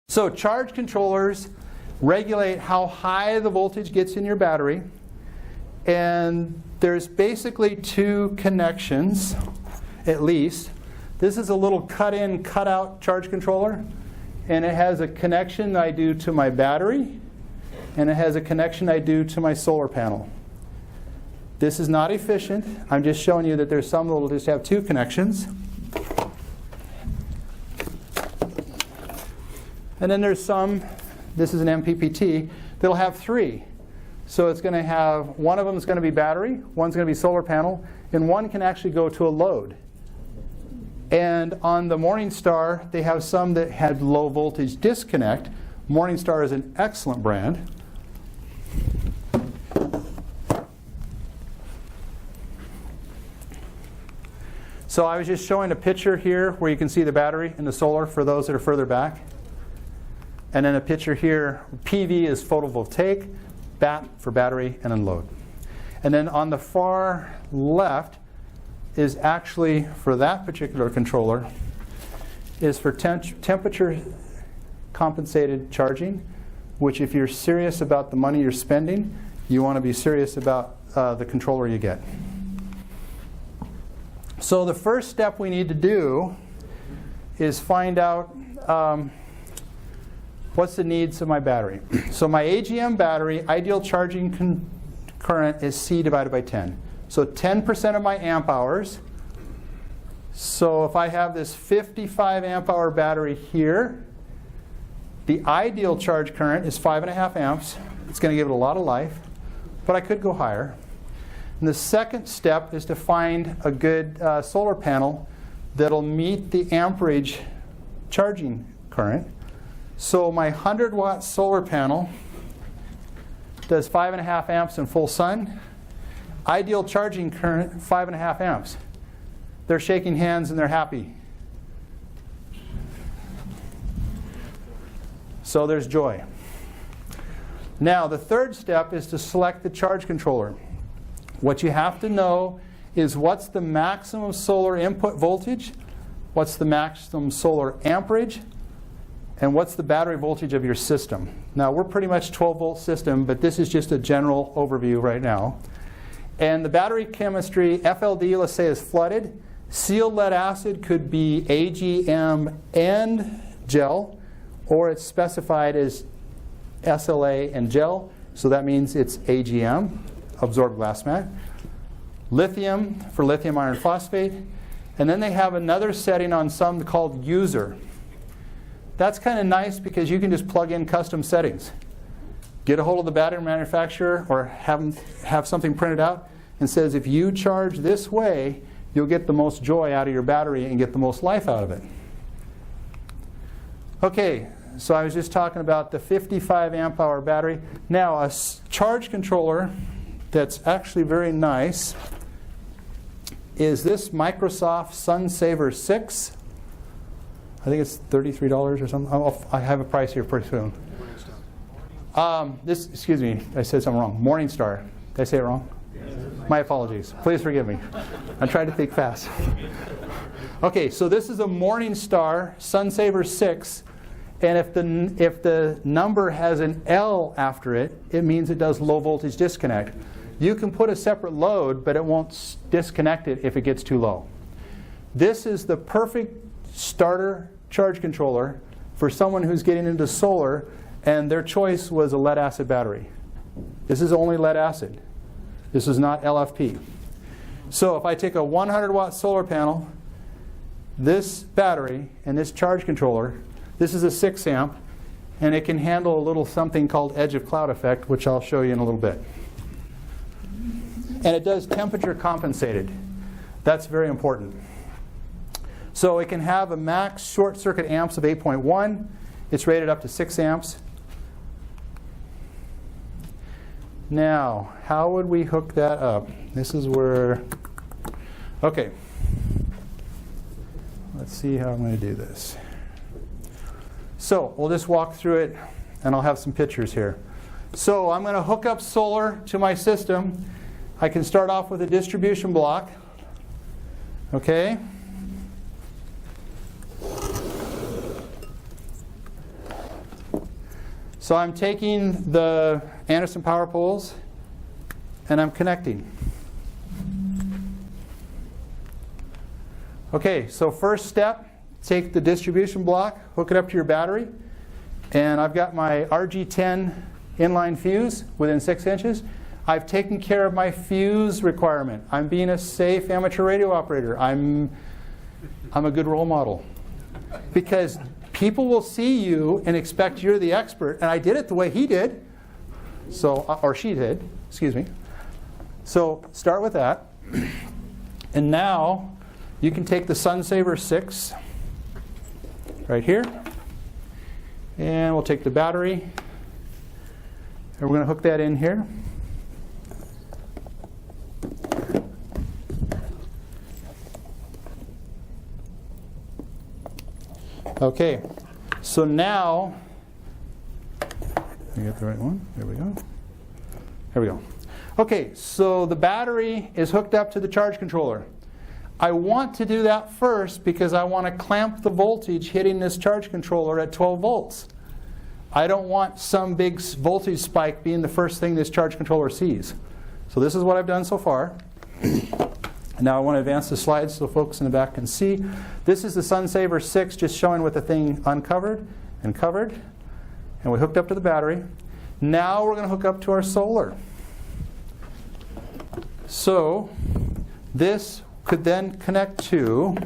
So charge controllers regulate how high the voltage gets in your battery. And there's basically two connections, at least. This is a little cut-in, cut-out charge controller. And it has a connection I do to my battery. And it has a connection I do to my solar panel. This is not efficient. I'm just showing you that there's some that will just have two connections. And then there's some, this is an MPPT, that'll have three. So it's going to have, one of them is going to be battery, one's going to be solar panel, and one can actually go to a load. And on the Morningstar, they have some that had low voltage disconnect. Morningstar is an excellent brand. So I was just showing a picture here where you can see the battery and the solar for those that are further back. And then a picture here, PV is photovoltaic, BAT for battery, and then load. And then on the far left is actually, for that particular controller, is for temperature compensated charging, which if you're serious about the money you're spending, you want to be serious about the controller you get. So the first step we need to do is find out what's the needs of my battery. So my AGM battery, ideal charging current is C divided by 10. So 10% of my amp hours. So if I have this 55 amp hour battery here, the ideal charge current is 5.5 amps. It's going to give it a lot of life, but I could go higher. And the second step is to find a good solar panel that'll meet the amperage charging current. So my 100-watt solar panel does 5.5 amps in full sun. Ideal charging current, 5.5 amps. They're shaking hands and they're happy. So there's joy. Now the third step is to select the charge controller. What you have to know is what's the maximum solar input voltage, what's the maximum solar amperage, and what's the battery voltage of your system. Now we're pretty much 12-volt system, but this is just a general overview right now. And the battery chemistry, FLD, let's say, is flooded. Sealed lead acid could be AGM and gel, or it's specified as SLA and gel, so that means it's AGM, absorbed glass mat. Lithium for lithium iron phosphate. And then they have another setting on some called user. That's kind of nice because you can just plug in custom settings. Get a hold of the battery manufacturer or have something printed out and says if you charge this way, you'll get the most joy out of your battery and get the most life out of it. Okay, so I was just talking about the 55 amp hour battery. Now a charge controller that's actually very nice is this Microsoft SunSaver 6. I think it's $33 or something. I have a price here pretty soon. Excuse me, I said something wrong. Morningstar. Did I say it wrong? My apologies. Please forgive me. I'm trying to think fast. Okay, so this is a Morningstar SunSaver 6. And if the number has an L after it, it means it does low voltage disconnect. You can put a separate load, but it won't disconnect it if it gets too low. This is the perfect starter charge controller for someone who's getting into solar, and their choice was a lead acid battery. This is only lead acid. This is not LFP. So if I take a 100-watt solar panel, this battery, and this charge controller, this is a 6 amp, and it can handle a little something called edge of cloud effect, which I'll show you in a little bit. And it does temperature compensated. That's very important. So it can have a max short circuit amps of 8.1. It's rated up to 6 amps. Now, how would we hook that up? This is where, okay. Let's see how I'm going to do this. So we'll just walk through it, and I'll have some pictures here. So I'm going to hook up solar to my system. I can start off with a distribution block. Okay? So I'm taking the Anderson power poles and I'm connecting. Okay, so first step, take the distribution block, hook it up to your battery, and I've got my RG10 inline fuse within 6 inches. I've taken care of my fuse requirement. I'm being a safe amateur radio operator. I'm a good role model. Because people will see you and expect you're the expert, and I did it the way he did, so, or she did, excuse me. So start with that. And now you can take the Sunsaver 6 right here, and we'll take the battery, and we're going to hook that in here. Okay, so now, I get the right one, there we go. There we go. Okay, so the battery is hooked up to the charge controller. I want to do that first because I want to clamp the voltage hitting this charge controller at 12 volts. I don't want some big voltage spike being the first thing this charge controller sees. So this is what I've done so far. Now I want to advance the slides so folks in the back can see. This is the Sunsaver 6 just showing with the thing uncovered and covered. And we hooked up to the battery. Now we're going to hook up to our solar. So this could then connect to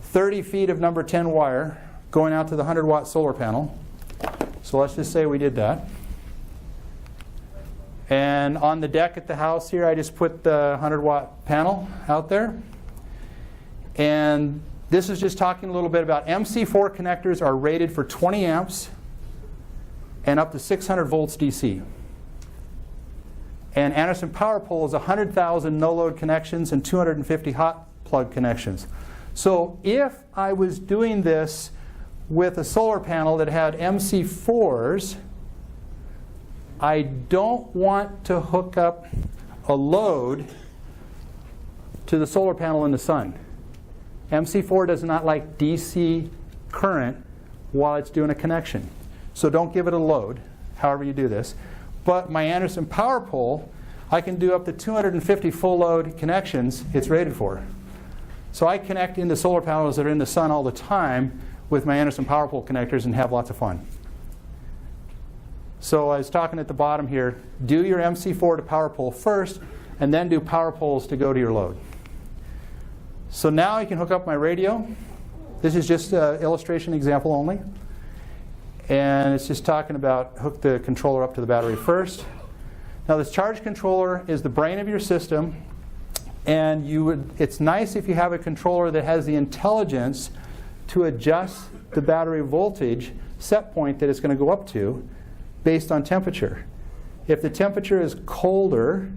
30 feet of number 10 wire going out to the 100-watt solar panel. So let's just say we did that. And on the deck at the house here, I just put the 100-watt panel out there. And this is just talking a little bit about MC4 connectors are rated for 20 amps and up to 600 volts DC. And Anderson Power Pole is 100,000 no-load connections and 250 hot plug connections. So if I was doing this with a solar panel that had MC4s, I don't want to hook up a load to the solar panel in the sun. MC4 does not like DC current while it's doing a connection. So don't give it a load, however you do this. But my Anderson Power Pole, I can do up to 250 full load connections it's rated for. So I connect into solar panels that are in the sun all the time with my Anderson Power Pole connectors and have lots of fun. So I was talking at the bottom here, do your MC4 to power pole first, and then do power poles to go to your load. So now I can hook up my radio. This is just an illustration example only. And it's just talking about hook the controller up to the battery first. Now this charge controller is the brain of your system. And it's nice if you have a controller that has the intelligence to adjust the battery voltage set point that it's going to go up to based on temperature. If the temperature is colder,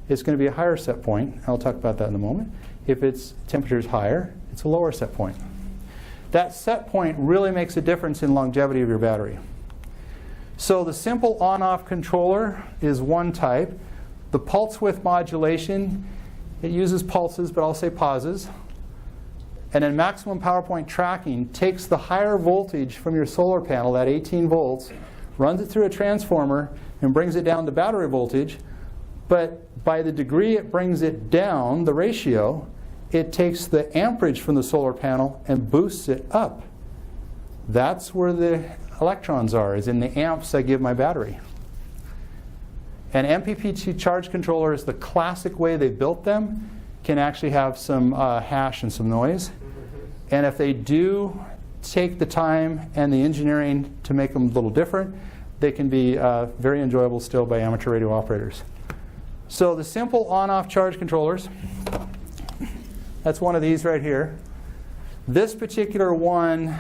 it's going to be a higher set point. I'll talk about that in a moment. If its temperature is higher, it's a lower set point. That set point really makes a difference in longevity of your battery. So the simple on-off controller is one type. The pulse width modulation, it uses pulses, but I'll say pauses. And then maximum power point tracking takes the higher voltage from your solar panel, that 18 volts, runs it through a transformer, and brings it down to battery voltage. But by the degree it brings it down, the ratio, it takes the amperage from the solar panel and boosts it up. That's where the electrons are, is in the amps I give my battery. And MPPT charge controllers, the classic way they built them, can actually have some hash and some noise. And if they do take the time and the engineering to make them a little different, they can be very enjoyable still by amateur radio operators. So the simple on-off charge controllers, that's one of these right here. This particular one,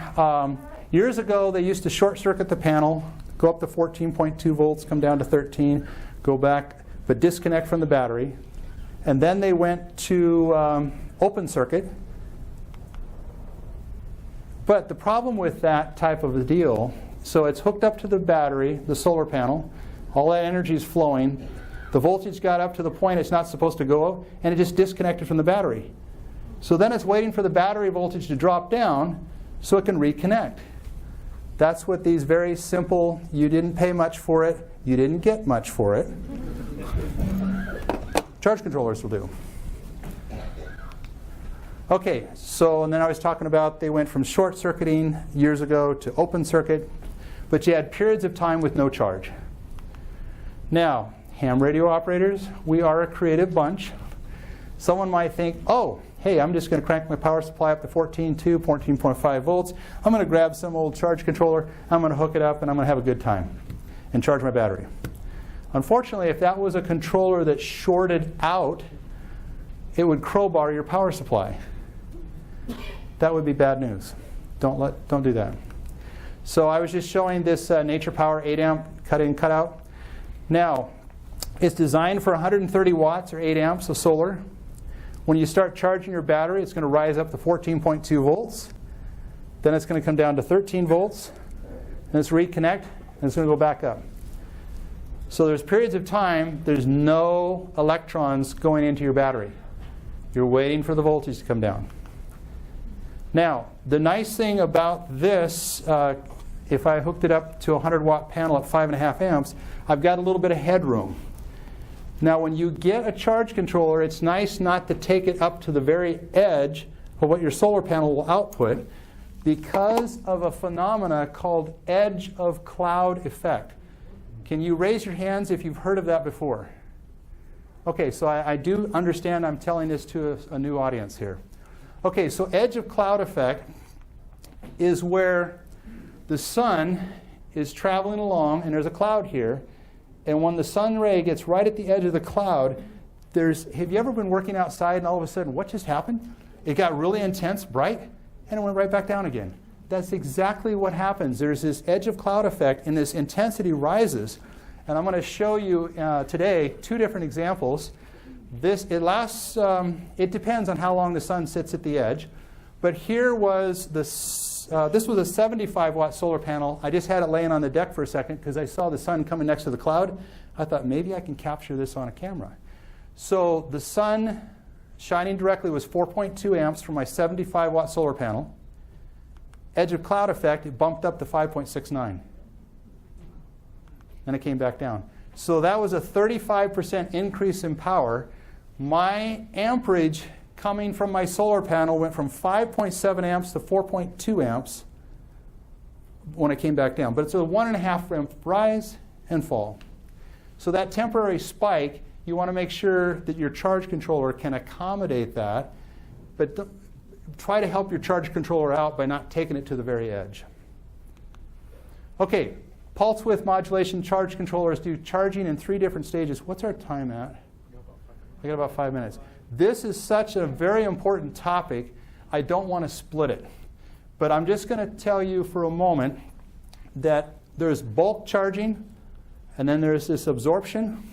years ago they used to short circuit the panel, go up to 14.2 volts, come down to 13, go back, but disconnect from the battery. And then they went to open circuit. But the problem with that type of a deal, so it's hooked up to the battery, the solar panel, all that energy is flowing. The voltage got up to the point it's not supposed to go, and it just disconnected from the battery. So then it's waiting for the battery voltage to drop down so it can reconnect. That's what these very simple, you didn't pay much for it, you didn't get much for it, charge controllers will do. Okay, so and then I was talking about they went from short circuiting years ago to open circuit, but you had periods of time with no charge. Now, ham radio operators, we are a creative bunch. Someone might think, oh, hey, I'm just going to crank my power supply up to 14.2, 14.5 volts. I'm going to grab some old charge controller, I'm going to hook it up, and I'm going to have a good time and charge my battery. Unfortunately, if that was a controller that shorted out, it would crowbar your power supply. That would be bad news. Don't do that. So I was just showing this Nature Power 8 amp cut-in, cut-out. Now, it's designed for 130 watts or 8 amps of solar. When you start charging your battery, it's going to rise up to 14.2 volts. Then it's going to come down to 13 volts. And it's reconnect, and it's going to go back up. So there's periods of time, there's no electrons going into your battery. You're waiting for the voltage to come down. Now, the nice thing about this, if I hooked it up to a 100-watt panel at 5.5 amps, I've got a little bit of headroom. Now, when you get a charge controller, it's nice not to take it up to the very edge of what your solar panel will output because of a phenomena called edge of cloud effect. Can you raise your hands if you've heard of that before? Okay, so I do understand I'm telling this to a new audience here. Okay, so edge of cloud effect is where the sun is traveling along and there's a cloud here, and when the sun ray gets right at the edge of the cloud, have you ever been working outside and all of a sudden, what just happened? It got really intense, bright, and it went right back down again. That's exactly what happens. There's this edge of cloud effect and this intensity rises. And I'm going to show you today two different examples. It depends on how long the sun sits at the edge. But here was this was a 75-watt solar panel. I just had it laying on the deck for a second because I saw the sun coming next to the cloud. I thought maybe I can capture this on a camera. So the sun shining directly was 4.2 amps from my 75-watt solar panel. Edge of cloud effect, it bumped up to 5.69. And it came back down. So that was a 35% increase in power. My amperage coming from my solar panel went from 5.7 amps to 4.2 amps when it came back down. But it's a 1.5 amp rise and fall. So that temporary spike, you want to make sure that your charge controller can accommodate that. But try to help your charge controller out by not taking it to the very edge. Okay, pulse width modulation charge controllers do charging in 3 different stages. What's our time at? I got about 5 minutes. This is such a very important topic, I don't want to split it. But I'm just going to tell you for a moment that there's bulk charging, and then there's this absorption.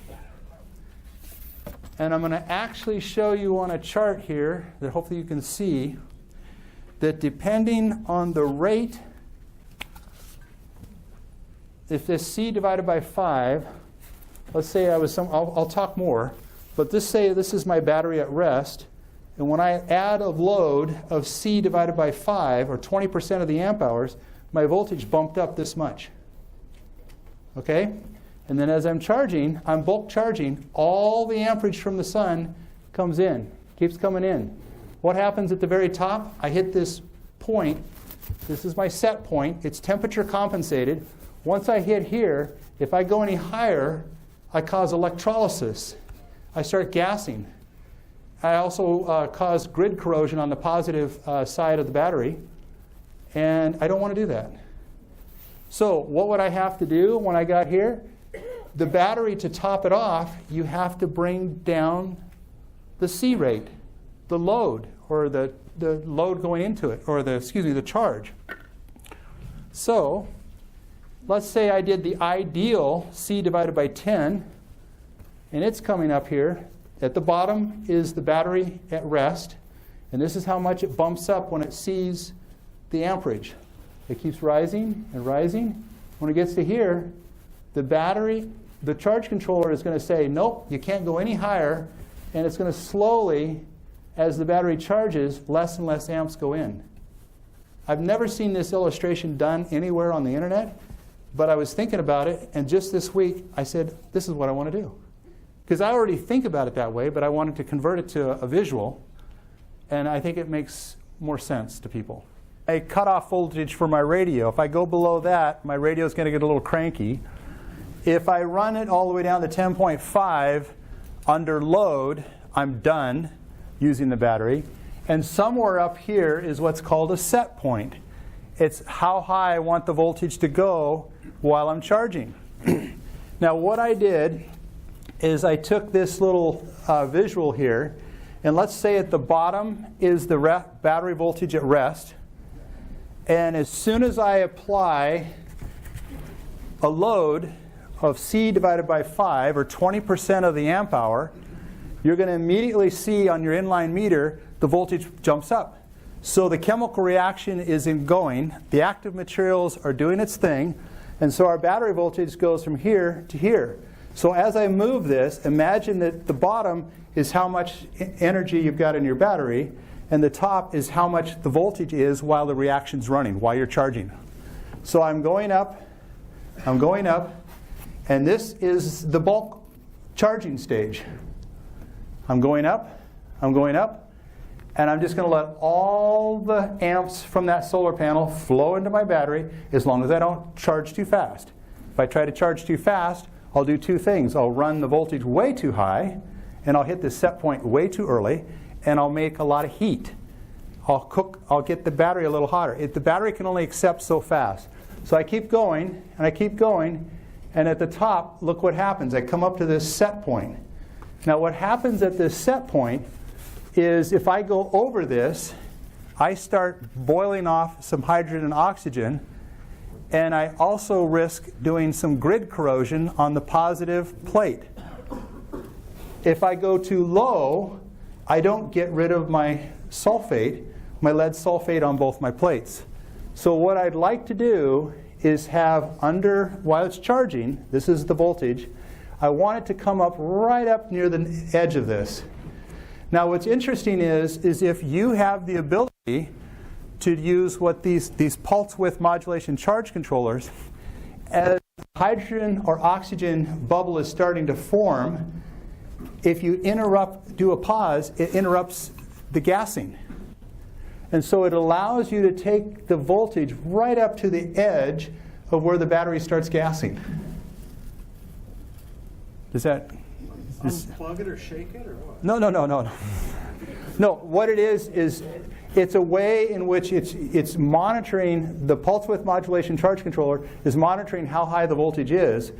And I'm going to actually show you on a chart here that hopefully you can see that depending on the rate, if this C divided by 5, let's say I'll talk more, but say this is my battery at rest, and when I add a load of C divided by 5, or 20% of the amp hours, my voltage bumped up this much. Okay? And then as I'm charging, I'm bulk charging, all the amperage from the sun comes in, keeps coming in. What happens at the very top? I hit this point. This is my set point. It's temperature compensated. Once I hit here, if I go any higher, I cause electrolysis. I start gassing. I also cause grid corrosion on the positive side of the battery, and I don't want to do that. So what would I have to do when I got here? The battery, to top it off, you have to bring down the C rate, the load, or the load going into it, or the charge. So let's say I did the ideal C divided by 10, and it's coming up here. At the bottom is the battery at rest, and this is how much it bumps up when it sees the amperage. It keeps rising and rising. When it gets to here, the battery the charge controller is going to say, nope, you can't go any higher, and it's going to slowly, as the battery charges, less and less amps go in. I've never seen this illustration done anywhere on the internet, but I was thinking about it, and just this week I said, this is what I want to do. Because I already think about it that way, but I wanted to convert it to a visual, and I think it makes more sense to people. A cutoff voltage for my radio. If I go below that, my radio is going to get a little cranky. If I run it all the way down to 10.5 under load, I'm done using the battery. And somewhere up here is what's called a set point. It's how high I want the voltage to go while I'm charging. Now what I did is I took this little visual here, and let's say at the bottom is the battery voltage at rest. And as soon as I apply a load of C divided by 5, or 20% of the amp hour, you're going to immediately see on your inline meter the voltage jumps up. So the chemical reaction is going, the active materials are doing its thing, and so our battery voltage goes from here to here. So as I move this, imagine that the bottom is how much energy you've got in your battery, and the top is how much the voltage is while the reaction's running, while you're charging. So I'm going up, and this is the bulk charging stage. I'm going up, and I'm just going to let all the amps from that solar panel flow into my battery as long as I don't charge too fast. If I try to charge too fast, I'll do two things. I'll run the voltage way too high, and I'll hit the set point way too early, and I'll make a lot of heat. I'll get the battery a little hotter. The battery can only accept so fast. So I keep going, and I keep going, and at the top, look what happens. I come up to this set point. Now what happens at this set point is if I go over this, I start boiling off some hydrogen and oxygen, and I also risk doing some grid corrosion on the positive plate. If I go too low, I don't get rid of my sulfate, my lead sulfate on both my plates. So what I'd like to do is have while it's charging, this is the voltage, I want it to come up right up near the edge of this. Now what's interesting is if you have the ability to use what these pulse width modulation charge controllers, as hydrogen or oxygen bubble is starting to form, if you do a pause, it interrupts the gassing. And so it allows you to take the voltage right up to the edge of where the battery starts gassing. Does that... Unplug it or shake it or what? No. No, what it is it's a way in which it's monitoring, the pulse width modulation charge controller is monitoring how high the voltage is.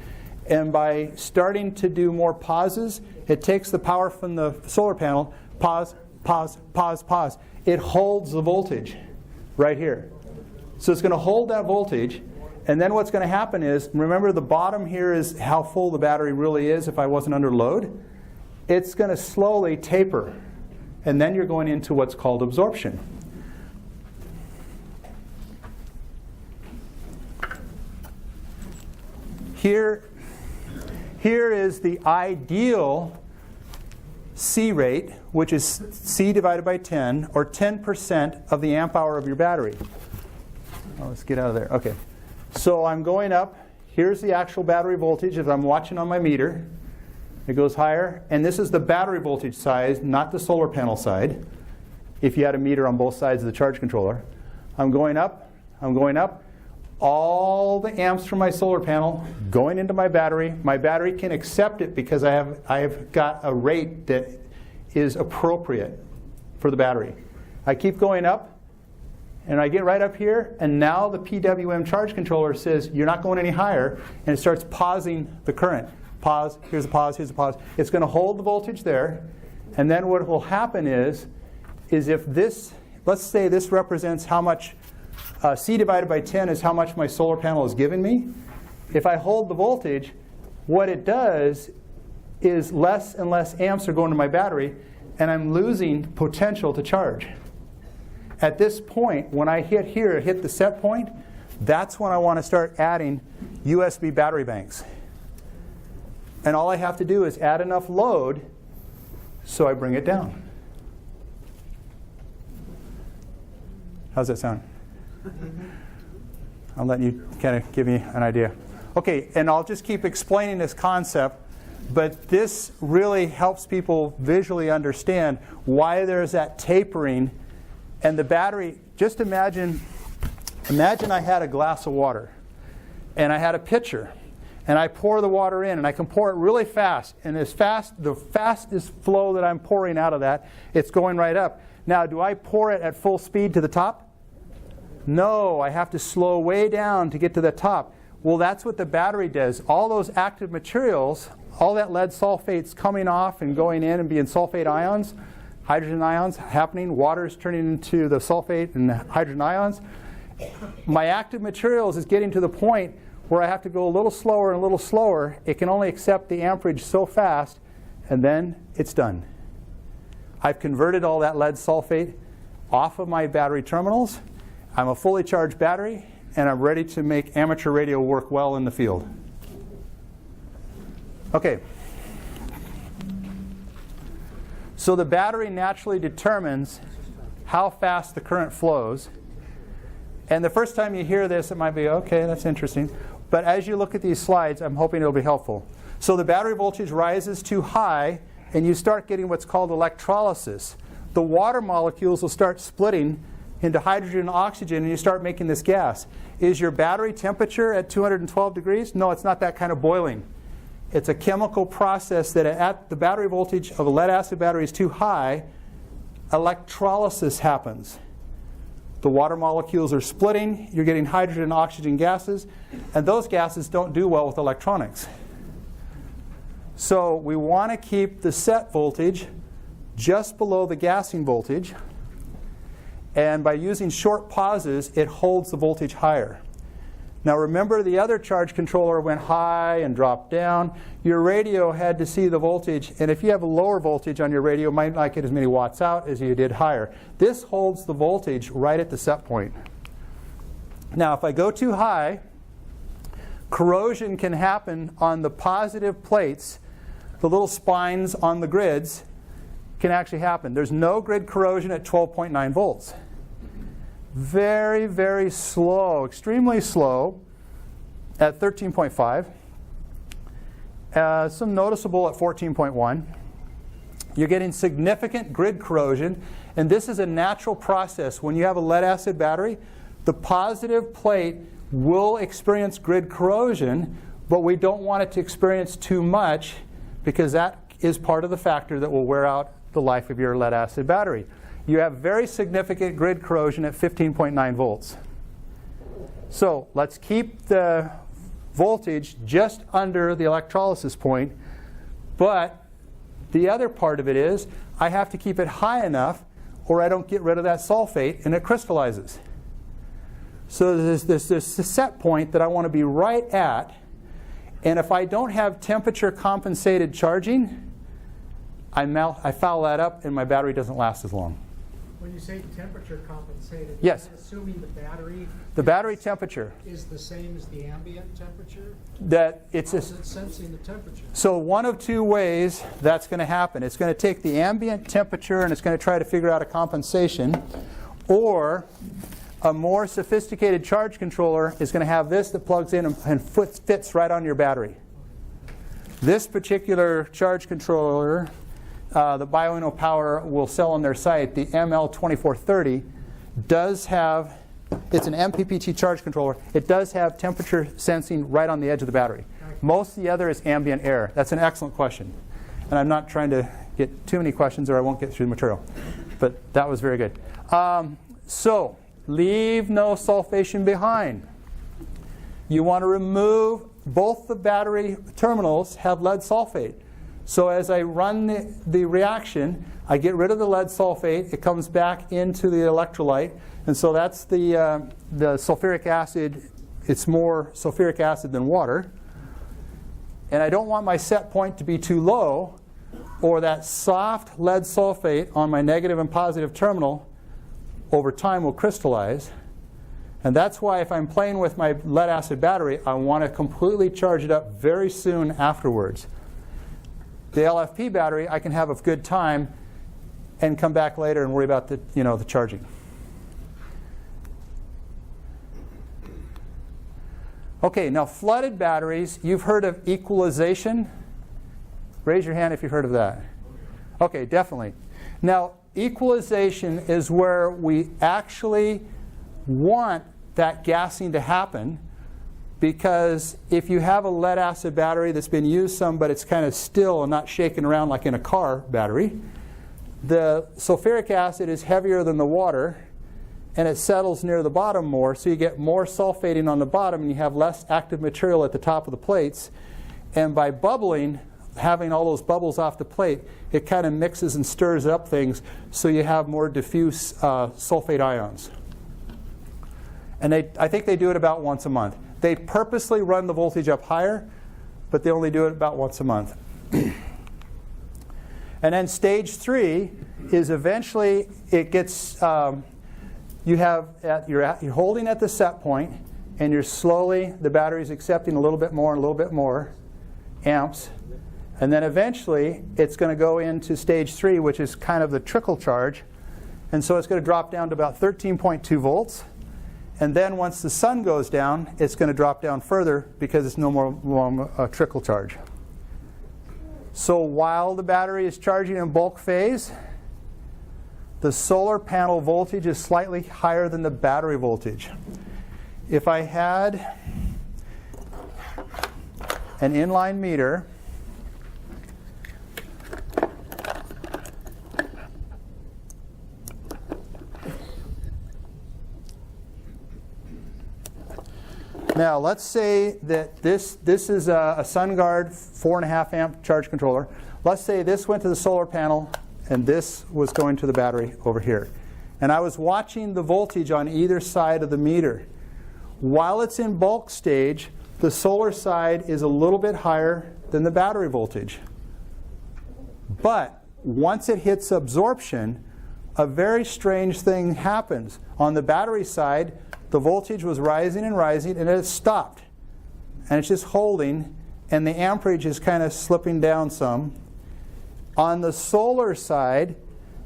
And by starting to do more pauses, it takes the power from the solar panel, pause, pause, pause, pause. It holds the voltage right here. So it's going to hold that voltage, and then what's going to happen is, remember the bottom here is how full the battery really is if I wasn't under load. It's going to slowly taper, and then you're going into what's called absorption. Here is the ideal C rate, which is C divided by 10, or 10% of the amp hour of your battery. Oh, let's get out of there. Okay. So I'm going up. Here's the actual battery voltage as I'm watching on my meter. It goes higher. And this is the battery voltage side, not the solar panel side, if you had a meter on both sides of the charge controller. I'm going up. I'm going up. All the amps from my solar panel going into my battery. My battery can accept it because I have got a rate that is appropriate for the battery. I keep going up, and I get right up here, and now the PWM charge controller says you're not going any higher, and it starts pausing the current. Pause, here's a pause, here's a pause. It's going to hold the voltage there, and then what will happen is if this, let's say this represents how much C divided by 10 is how much my solar panel is giving me. If I hold the voltage, what it does is less and less amps are going to my battery, and I'm losing potential to charge. At this point, when I hit the set point, that's when I want to start adding USB battery banks. And all I have to do is add enough load so I bring it down. How's that sound? I'm letting you kind of give me an idea. Okay, and I'll just keep explaining this concept, but this really helps people visually understand why there's that tapering. And the battery, just imagine I had a glass of water, and I had a pitcher, and I pour the water in, and I can pour it really fast, and the fastest flow that I'm pouring out of that, it's going right up. Now, do I pour it at full speed to the top? No, I have to slow way down to get to the top. Well, that's what the battery does. All those active materials, all that lead sulfate's coming off and going in and being sulfate ions, hydrogen ions happening, water is turning into the sulfate and the hydrogen ions. My active materials is getting to the point where I have to go a little slower and a little slower. It can only accept the amperage so fast, and then it's done. I've converted all that lead sulfate off of my battery terminals. I'm a fully charged battery, and I'm ready to make amateur radio work well in the field. Okay. So the battery naturally determines how fast the current flows. And the first time you hear this, it might be, okay, that's interesting. But as you look at these slides, I'm hoping it'll be helpful. So the battery voltage rises too high, and you start getting what's called electrolysis. The water molecules will start splitting into hydrogen and oxygen, and you start making this gas. Is your battery temperature at 212 degrees? No, it's not that kind of boiling. It's a chemical process that at the battery voltage of a lead-acid battery is too high, electrolysis happens. The water molecules are splitting, you're getting hydrogen and oxygen gases, and those gases don't do well with electronics. So we want to keep the set voltage just below the gassing voltage, and by using short pauses, it holds the voltage higher. Now remember, the other charge controller went high and dropped down. Your radio had to see the voltage, and if you have a lower voltage on your radio, it might not get as many watts out as you did higher. This holds the voltage right at the set point. Now if I go too high, corrosion can happen on the positive plates. The little spines on the grids can actually happen. There's no grid corrosion at 12.9 volts. Very, very slow, extremely slow at 13.5. Some noticeable at 14.1. You're getting significant grid corrosion, and this is a natural process. When you have a lead-acid battery, the positive plate will experience grid corrosion, but we don't want it to experience too much because that is part of the factor that will wear out the life of your lead-acid battery. You have very significant grid corrosion at 15.9 volts. So let's keep the voltage just under the electrolysis point, but the other part of it is I have to keep it high enough or I don't get rid of that sulfate and it crystallizes. So there's this set point that I want to be right at, and if I don't have temperature compensated charging, I foul that up and my battery doesn't last as long. When you say temperature compensated, yes, assuming the battery temperature is the same as the ambient temperature, that it's sensing the temperature. So one of two ways that's going to happen. It's going to take the ambient temperature and it's going to try to figure out a compensation, or a more sophisticated charge controller is going to have this that plugs in and fits right on your battery. This particular charge controller, the Bioino Power will sell on their site, the ML2430, does have, it's an MPPT charge controller. It does have temperature sensing right on the edge of the battery. Most of the other is ambient air. That's an excellent question. And I'm not trying to get too many questions or I won't get through the material. But that was very good. So leave no sulfation behind. You want to remove, both the battery terminals have lead sulfate. So as I run the reaction, I get rid of the lead sulfate. It comes back into the electrolyte. And so that's the sulfuric acid. It's more sulfuric acid than water. And I don't want my set point to be too low, or that soft lead sulfate on my negative and positive terminal over time will crystallize. And that's why if I'm playing with my lead acid battery, I want to completely charge it up very soon afterwards. the LFP battery, I can have a good time and come back later and worry about the, the charging. Okay, now flooded batteries, you've heard of equalization? Raise your hand if you've heard of that. Okay, definitely. Now, equalization is where we actually want that gassing to happen, because if you have a lead acid battery that's been used some but it's kind of still and not shaking around like in a car battery, the sulfuric acid is heavier than the water and it settles near the bottom more, so you get more sulfating on the bottom and you have less active material at the top of the plates. And by bubbling, having all those bubbles off the plate, it kind of mixes and stirs up things, so you have more diffuse sulfate ions. And I think they do it about once a month. They purposely run the voltage up higher, but they only do it about once a month. And then stage 3 is eventually it gets, you're holding at the set point, and you're slowly, the battery's accepting a little bit more amps. And then eventually it's going to go into stage 3, which is kind of the trickle charge. And so it's going to drop down to about 13.2 volts. And then once the sun goes down, it's going to drop down further because it's no more trickle charge. So while the battery is charging in bulk phase, the solar panel voltage is slightly higher than the battery voltage. If I had an inline meter, now let's say that this is a SunGuard 4.5 amp charge controller. Let's say this went to the solar panel and this was going to the battery over here. And I was watching the voltage on either side of the meter. While it's in bulk stage, the solar side is a little bit higher than the battery voltage. But once it hits absorption, a very strange thing happens. On the battery side, the voltage was rising and rising, and it stopped. And it's just holding, and the amperage is kind of slipping down some. On the solar side,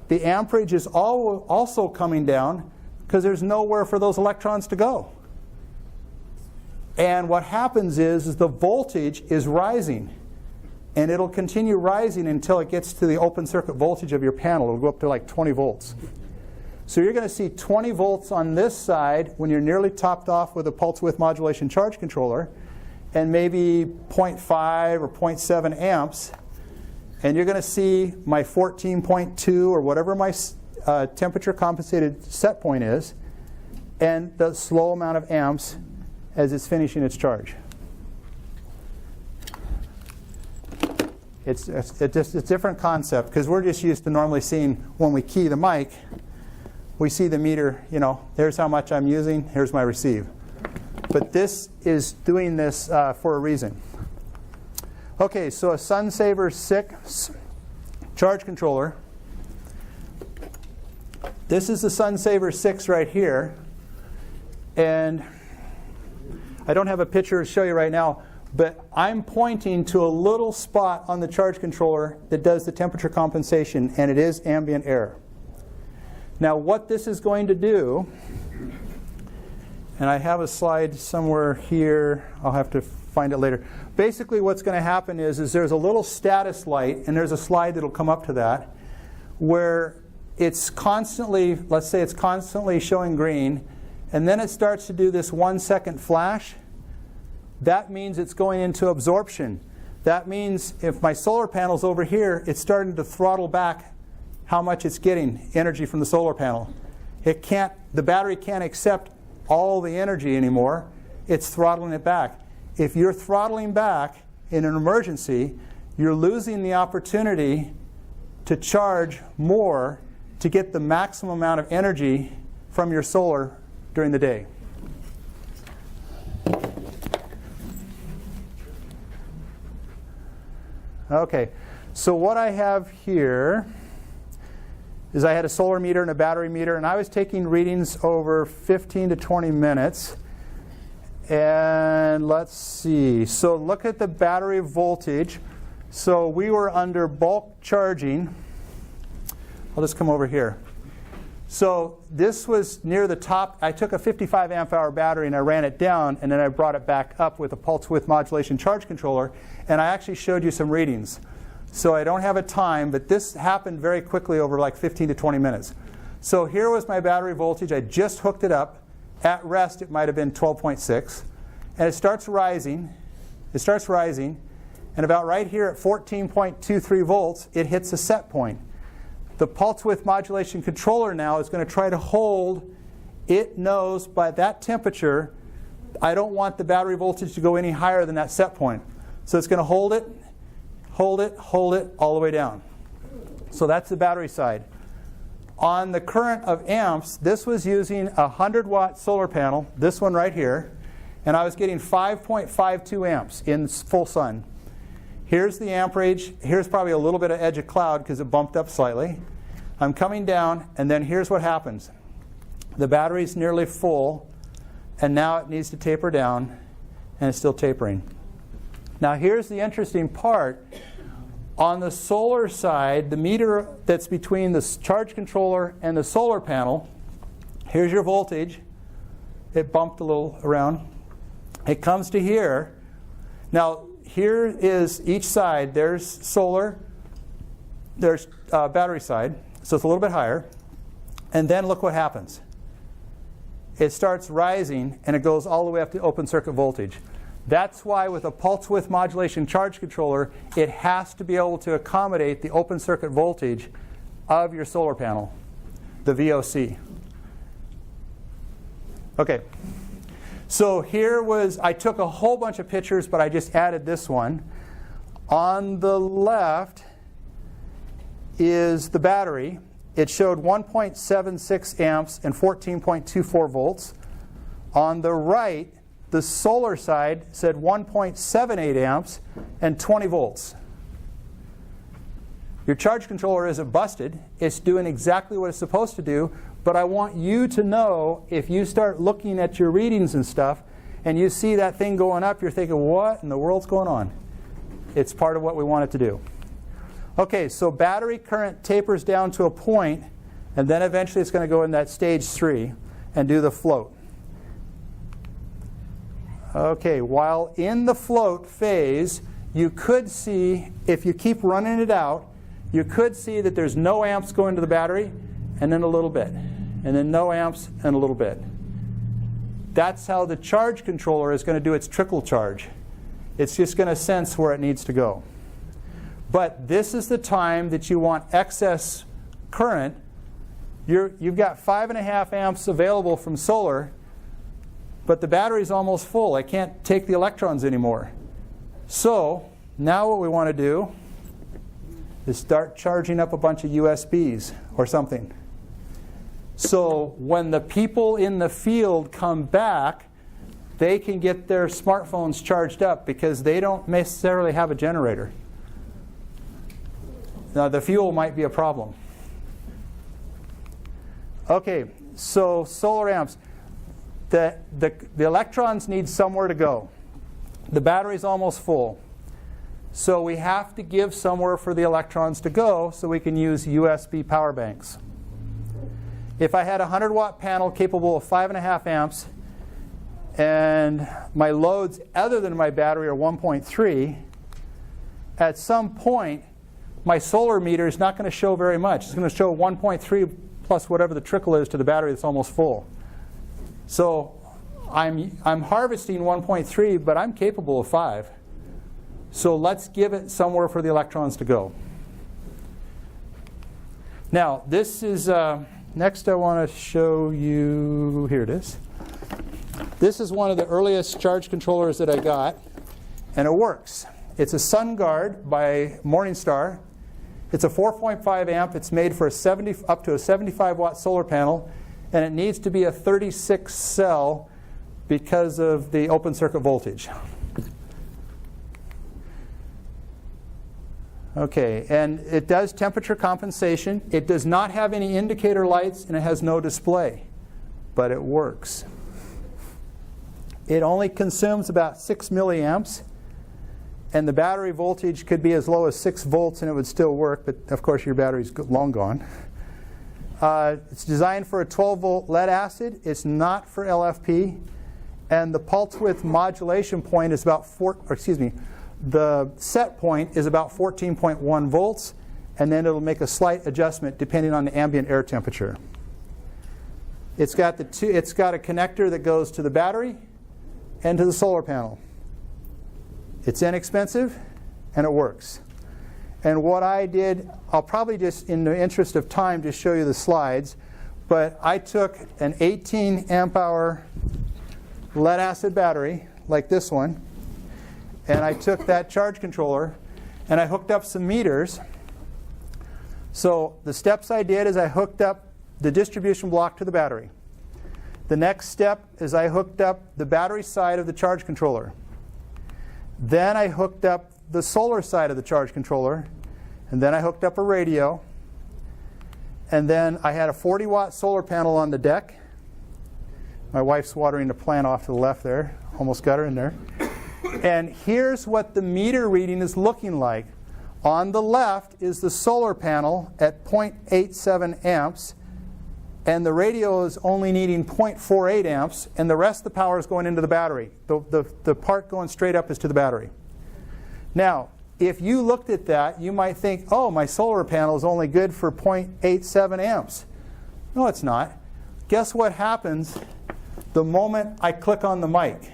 the amperage is also coming down because there's nowhere for those electrons to go. And what happens is the voltage is rising. And it'll continue rising until it gets to the open circuit voltage of your panel. It'll go up to like 20 volts. So you're going to see 20 volts on this side when you're nearly topped off with a pulse width modulation charge controller, and maybe 0.5 or 0.7 amps. And you're going to see my 14.2 or whatever my temperature compensated set point is, and the slow amount of amps as it's finishing its charge. It's a different concept, because we're just used to normally seeing when we key the mic, we see the meter, there's how much I'm using, here's my receive. But this is doing this for a reason. Okay, so a SunSaver 6 charge controller. This is the SunSaver 6 right here. And I don't have a picture to show you right now, but I'm pointing to a little spot on the charge controller that does the temperature compensation, and it is ambient air. Now what this is going to do, and I have a slide somewhere here, I'll have to find it later. Basically what's going to happen is there's a little status light, and there's a slide that'll come up to that, where it's constantly, let's say it's constantly showing green, and then it starts to do this 1 second flash. That means it's going into absorption. That means if my solar panel's over here, it's starting to throttle back how much it's getting energy from the solar panel. The battery can't accept all the energy anymore. It's throttling it back. If you're throttling back in an emergency, you're losing the opportunity to charge more to get the maximum amount of energy from your solar during the day. Okay, so what I have here is I had a solar meter and a battery meter, and I was taking readings over 15 to 20 minutes. And let's see, so look at the battery voltage. So we were under bulk charging. I'll just come over here. So this was near the top. I took a 55 amp hour battery and I ran it down, and then I brought it back up with a pulse width modulation charge controller, and I actually showed you some readings. So I don't have a time, but this happened very quickly over like 15 to 20 minutes. So here was my battery voltage. I just hooked it up. At rest, it might have been 12.6. And it starts rising. It starts rising. And about right here at 14.23 volts, it hits a set point. The pulse width modulation controller now is going to try to hold. It knows by that temperature, I don't want the battery voltage to go any higher than that set point. So it's going to hold it, hold it, hold it all the way down. So that's the battery side. On the current of amps, this was using a 100-watt solar panel, this one right here, and I was getting 5.52 amps in full sun. Here's the amperage. Here's probably a little bit of edge of cloud because it bumped up slightly. I'm coming down, and then here's what happens. The battery's nearly full, and now it needs to taper down, and it's still tapering. Now here's the interesting part. On the solar side, the meter that's between the charge controller and the solar panel, here's your voltage. It bumped a little around. It comes to here. Now, here is each side. There's solar. There's battery side. So it's a little bit higher. And then look what happens. It starts rising, and it goes all the way up to open circuit voltage. That's why with a pulse width modulation charge controller, it has to be able to accommodate the open circuit voltage of your solar panel, the VOC. Okay. So here was, I took a whole bunch of pictures, but I just added this one. On the left is the battery. It showed 1.76 amps and 14.24 volts. On the right, the solar side said 1.78 amps and 20 volts. Your charge controller isn't busted. It's doing exactly what it's supposed to do. But I want you to know, if you start looking at your readings and stuff, and you see that thing going up, you're thinking, what in the world's going on? It's part of what we want it to do. Okay, so battery current tapers down to a point, and then eventually it's going to go in that stage 3 and do the float. Okay, while in the float phase, you could see, if you keep running it out, you could see that there's no amps going to the battery, and then a little bit, and then no amps and a little bit. That's how the charge controller is going to do its trickle charge. It's just going to sense where it needs to go. But this is the time that you want excess current. You've got 5.5 amps available from solar, but the battery's almost full. I can't take the electrons anymore. So now what we want to do is start charging up a bunch of USBs or something. So when the people in the field come back, they can get their smartphones charged up because they don't necessarily have a generator. Now the fuel might be a problem. Okay, so solar amps. The electrons need somewhere to go. The battery's almost full. So we have to give somewhere for the electrons to go so we can use USB power banks. If I had a 100-watt panel capable of 5.5 amps and my loads other than my battery are 1.3, at some point my solar meter is not going to show very much. It's going to show 1.3 plus whatever the trickle is to the battery that's almost full. So I'm harvesting 1.3, but I'm capable of 5. So let's give it somewhere for the electrons to go. Now, this is, next I want to show you, here it is. This is one of the earliest charge controllers that I got, and it works. It's a SunGuard by Morningstar. It's a 4.5 amp. It's made for up to a 75-watt solar panel, and it needs to be a 36 cell because of the open circuit voltage. Okay, and it does temperature compensation. It does not have any indicator lights, and it has no display, but it works. It only consumes about 6 milliamps, and the battery voltage could be as low as 6 volts and it would still work, but of course your battery's long gone. It's designed for a 12-volt lead acid. It's not for LFP. And the pulse width modulation point is about the set point is about 14.1 volts, and then it'll make a slight adjustment depending on the ambient air temperature. It's got a connector that goes to the battery and to the solar panel. It's inexpensive and it works. And what I did, I'll probably just, in the interest of time, just show you the slides, but I took an 18 amp hour lead acid battery, like this one, and I took that charge controller and I hooked up some meters. So the steps I did is I hooked up the distribution block to the battery. The next step is I hooked up the battery side of the charge controller. Then I hooked up the solar side of the charge controller, and then I hooked up a radio, and then I had a 40-watt solar panel on the deck. My wife's watering the plant off to the left there. Almost got her in there. And here's what the meter reading is looking like. On the left is the solar panel at 0.87 amps, and the radio is only needing 0.48 amps, and the rest of the power is going into the battery. The part going straight up is to the battery. Now, if you looked at that, you might think, oh, my solar panel is only good for 0.87 amps. No, it's not. Guess what happens the moment I click on the mic?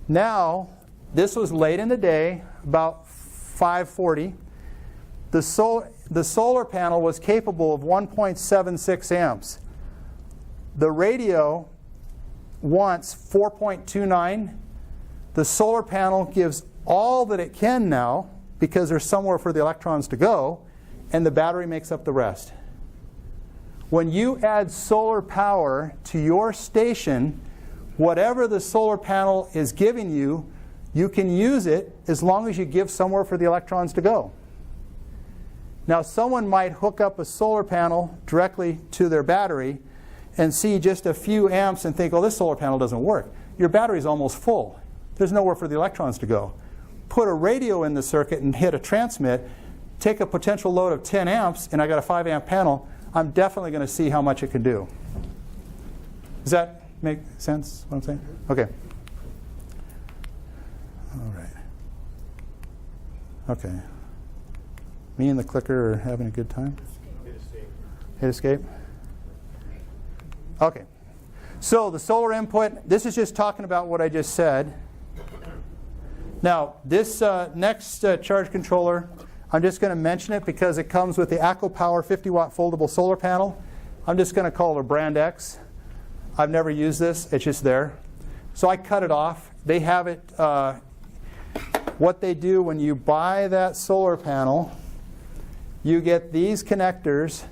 Now, this was late in the day, about 5:40. The solar panel was capable of 1.76 amps. The radio wants 4.29. The solar panel gives all that it can now because there's somewhere for the electrons to go, and the battery makes up the rest. When you add solar power to your station, whatever the solar panel is giving you, you can use it as long as you give somewhere for the electrons to go. Now, someone might hook up a solar panel directly to their battery and see just a few amps and think, oh, this solar panel doesn't work. Your battery's almost full. There's nowhere for the electrons to go. Put a radio in the circuit and hit a transmit, take a potential load of 10 amps, and I got a 5 amp panel. I'm definitely going to see how much it can do. Does that make sense, what I'm saying? Okay. All right. Okay. Me and the clicker are having a good time? Hit escape. Hit escape? Okay. So the solar input, this is just talking about what I just said. Now, this next charge controller, I'm just going to mention it because it comes with the AquaPower 50-watt foldable solar panel. I'm just going to call it a brand X. I've never used this. It's just there. So I cut it off. They have it. What they do when you buy that solar panel, you get these connectors,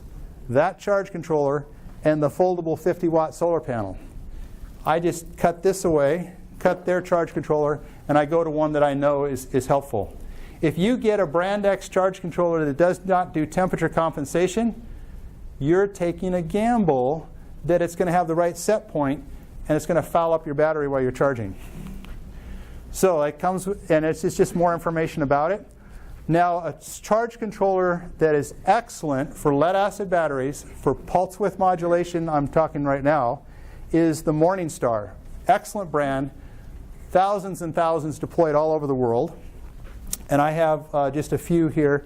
that charge controller, and the foldable 50-watt solar panel. I just cut this away, cut their charge controller, and I go to one that I know is helpful. If you get a brand X charge controller that does not do temperature compensation, you're taking a gamble that it's going to have the right set point and it's going to foul up your battery while you're charging. So it comes, and it's just more information about it. Now, a charge controller that is excellent for lead-acid batteries, for pulse width modulation, I'm talking right now, is the Morningstar. Excellent brand, thousands and thousands deployed all over the world. And I have just a few here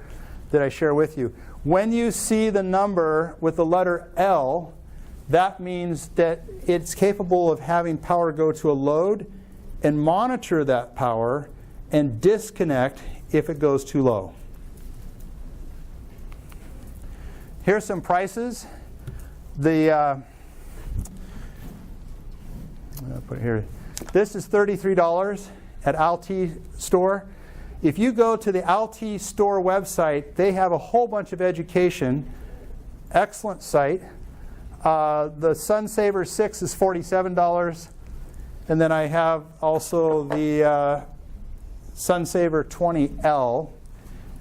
that I share with you. When you see the number with the letter L, that means that it's capable of having power go to a load and monitor that power and disconnect if it goes too low. Here's some prices. I'll put it here. This is $33 at Alti store. If you go to the Alti store website, they have a whole bunch of education. Excellent site. The SunSaver 6 is $47. And then I have also the SunSaver 20L,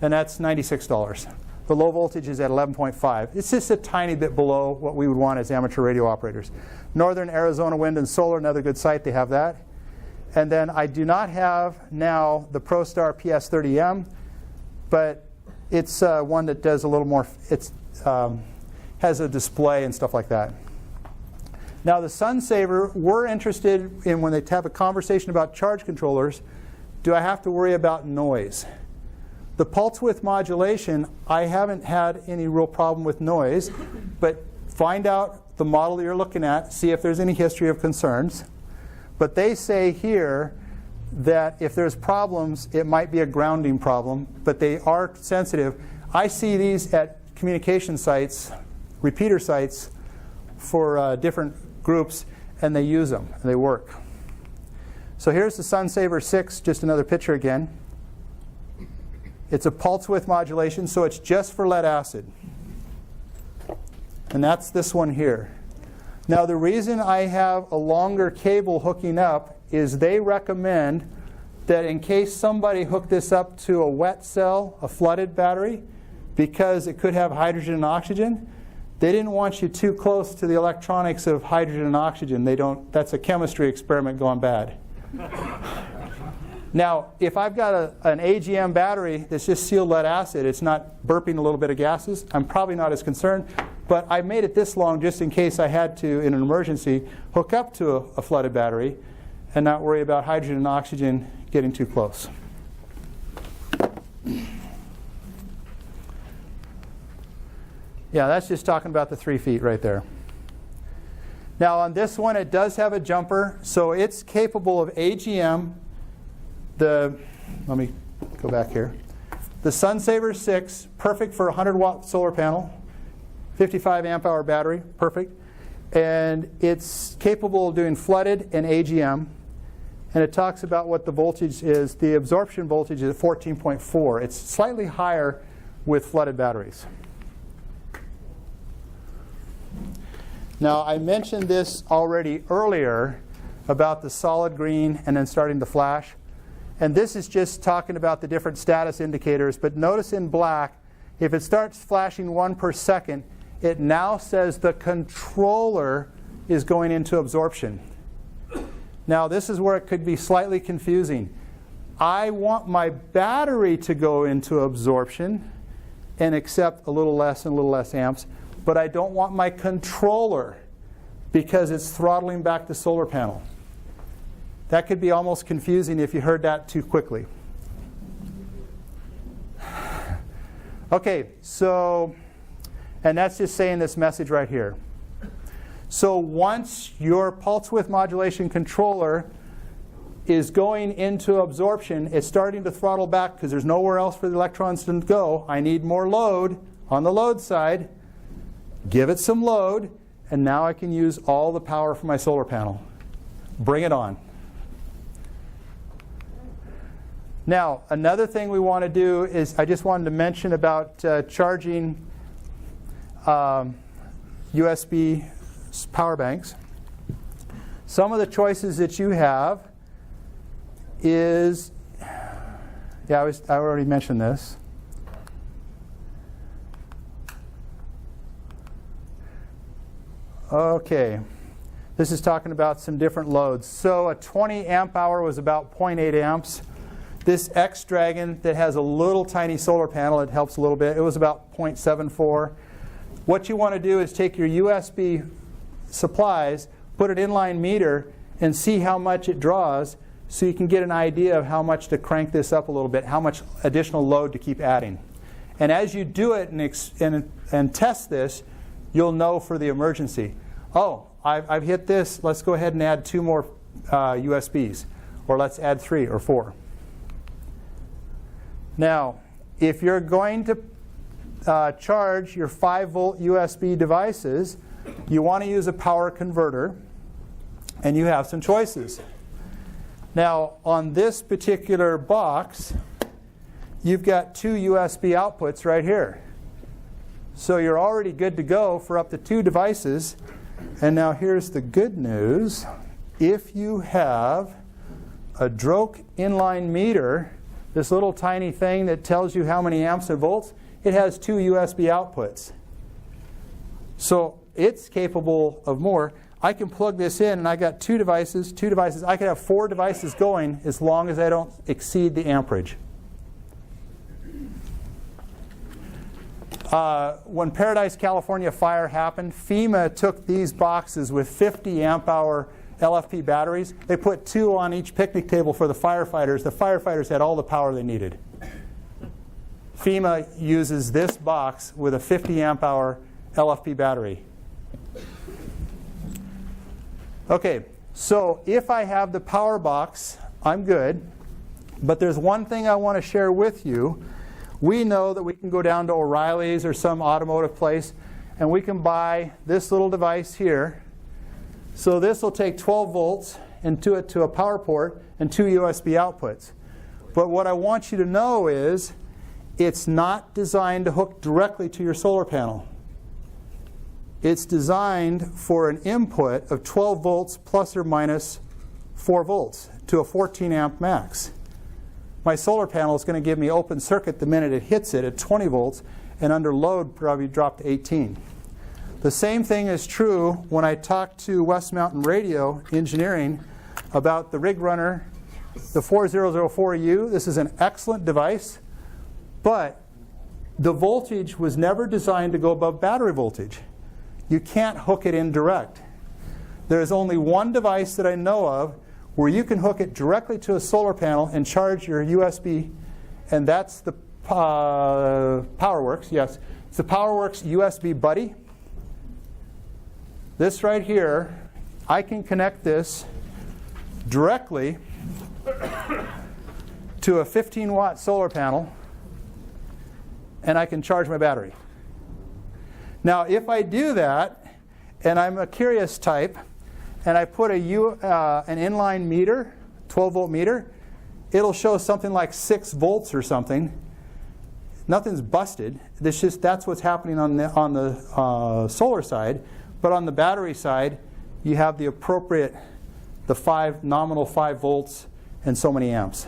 and that's $96. The low voltage is at 11.5. It's just a tiny bit below what we would want as amateur radio operators. Northern Arizona Wind and Solar, another good site, they have that. And then I do not have now the ProStar PS30M, but it's one that does a little more, it's has a display and stuff like that. Now the SunSaver, we're interested in when they have a conversation about charge controllers, do I have to worry about noise? The pulse width modulation, I haven't had any real problem with noise, but find out the model you're looking at, see if there's any history of concerns. But they say here that if there's problems, it might be a grounding problem, but they are sensitive. I see these at communication sites, repeater sites for different groups, and they use them, and they work. So here's the SunSaver 6, just another picture again. It's a pulse width modulation, so it's just for lead acid. And that's this one here. Now the reason I have a longer cable hooking up is they recommend that in case somebody hooked this up to a wet cell, a flooded battery, because it could have hydrogen and oxygen, they didn't want you too close to the electronics of hydrogen and oxygen. They don't, that's a chemistry experiment gone bad. Now, if I've got an AGM battery that's just sealed lead acid, it's not burping a little bit of gases, I'm probably not as concerned. But I made it this long just in case I had to, in an emergency, hook up to a flooded battery and not worry about hydrogen and oxygen getting too close. Yeah, that's just talking about the 3 feet right there. Now on this one, it does have a jumper, so it's capable of AGM. Let me go back here. The SunSaver 6, perfect for a 100-watt solar panel, 55 amp hour battery, perfect. And it's capable of doing flooded and AGM. And it talks about what the voltage is. The absorption voltage is at 14.4. It's slightly higher with flooded batteries. Now, I mentioned this already earlier about the solid green and then starting to flash. And this is just talking about the different status indicators. But notice in black, if it starts flashing 1 per second, it now says the controller is going into absorption. Now, this is where it could be slightly confusing. I want my battery to go into absorption and accept a little less and a little less amps, but I don't want my controller because it's throttling back the solar panel. That could be almost confusing if you heard that too quickly. Okay, so, and that's just saying this message right here. So once your pulse width modulation controller is going into absorption, it's starting to throttle back because there's nowhere else for the electrons to go. I need more load on the load side. Give it some load, and now I can use all the power from my solar panel. Bring it on. Now, another thing we want to do is, I just wanted to mention about charging USB power banks. Some of the choices that you have is, I already mentioned this. Okay, this is talking about some different loads. So a 20 amp hour was about 0.8 amps. This X-Dragon that has a little tiny solar panel, it helps a little bit. It was about 0.74. What you want to do is take your USB supplies, put an inline meter, and see how much it draws so you can get an idea of how much to crank this up a little bit, how much additional load to keep adding. And as you do it and test this, you'll know for the emergency. Oh, I've hit this. Let's go ahead and add 2 more USBs. Or let's add 3 or 4. Now, if you're going to charge your 5-volt USB devices, you want to use a power converter, and you have some choices. Now, on this particular box, you've got 2 USB outputs right here. So you're already good to go for up to 2 devices. And now here's the good news. If you have a Droke inline meter, this little tiny thing that tells you how many amps and volts, it has 2 USB outputs. So it's capable of more. I can plug this in, and I got two devices. I could have 4 devices going as long as I don't exceed the amperage. When Paradise, California fire happened, FEMA took these boxes with 50 amp hour LFP batteries. They put 2 on each picnic table for the firefighters. The firefighters had all the power they needed. FEMA uses this box with a 50 amp hour LFP battery. Okay, so if I have the power box, I'm good. But there's one thing I want to share with you. We know that we can go down to O'Reilly's or some automotive place, and we can buy this little device here. So this will take 12 volts and to it to a power port and 2 USB outputs. But what I want you to know is it's not designed to hook directly to your solar panel. It's designed for an input of 12 volts plus or minus 4 volts to a 14 amp max. My solar panel is going to give me open circuit the minute it hits it at 20 volts, and under load probably drop to 18. The same thing is true when I talk to West Mountain Radio Engineering about the rig runner, the 4004U. This is an excellent device, but the voltage was never designed to go above battery voltage. You can't hook it in direct. There's only one device that I know of where you can hook it directly to a solar panel and charge your USB, and that's the PowerWorks. Yes, it's the PowerWorks USB Buddy. This right here, I can connect this directly to a 15-watt solar panel, and I can charge my battery. Now, if I do that, and I'm a curious type, and I put an inline meter, 12-volt meter, it'll show something like 6 volts or something. Nothing's busted. That's what's happening on the solar side. But on the battery side, you have the appropriate, nominal 5 volts and so many amps.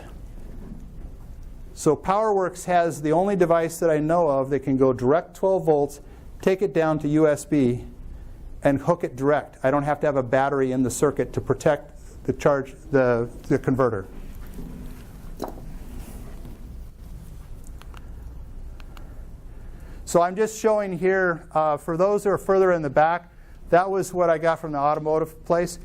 So PowerWorks has the only device that I know of that can go direct 12 volts, take it down to USB, and hook it direct. I don't have to have a battery in the circuit to protect the charge, the converter. So I'm just showing here, for those who are further in the back, that was what I got from the automotive place.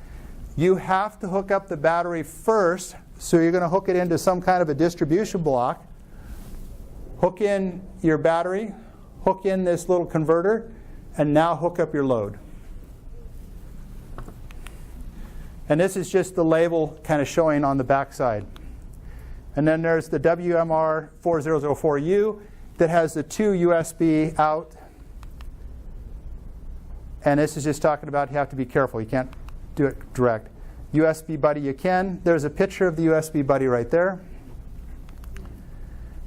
You have to hook up the battery first, so you're going to hook it into some kind of a distribution block. Hook in your battery, hook in this little converter, and now hook up your load. And this is just the label kind of showing on the back side. And then there's the WMR 4004U that has the 2 USB out. And this is just talking about you have to be careful. You can't do it direct. USB Buddy you can. There's a picture of the USB Buddy right there.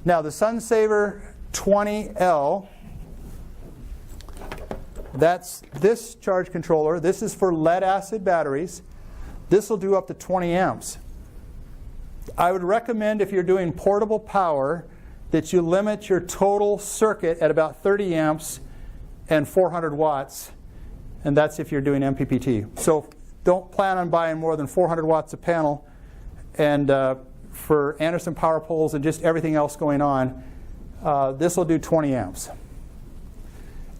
Now the SunSaver 20L, that's this charge controller. This is for lead acid batteries. This will do up to 20 amps. I would recommend, if you're doing portable power, that you limit your total circuit at about 30 amps and 400 watts. And that's if you're doing MPPT. So don't plan on buying more than 400 watts a panel. And for Anderson power poles and just everything else going on, this will do 20 amps.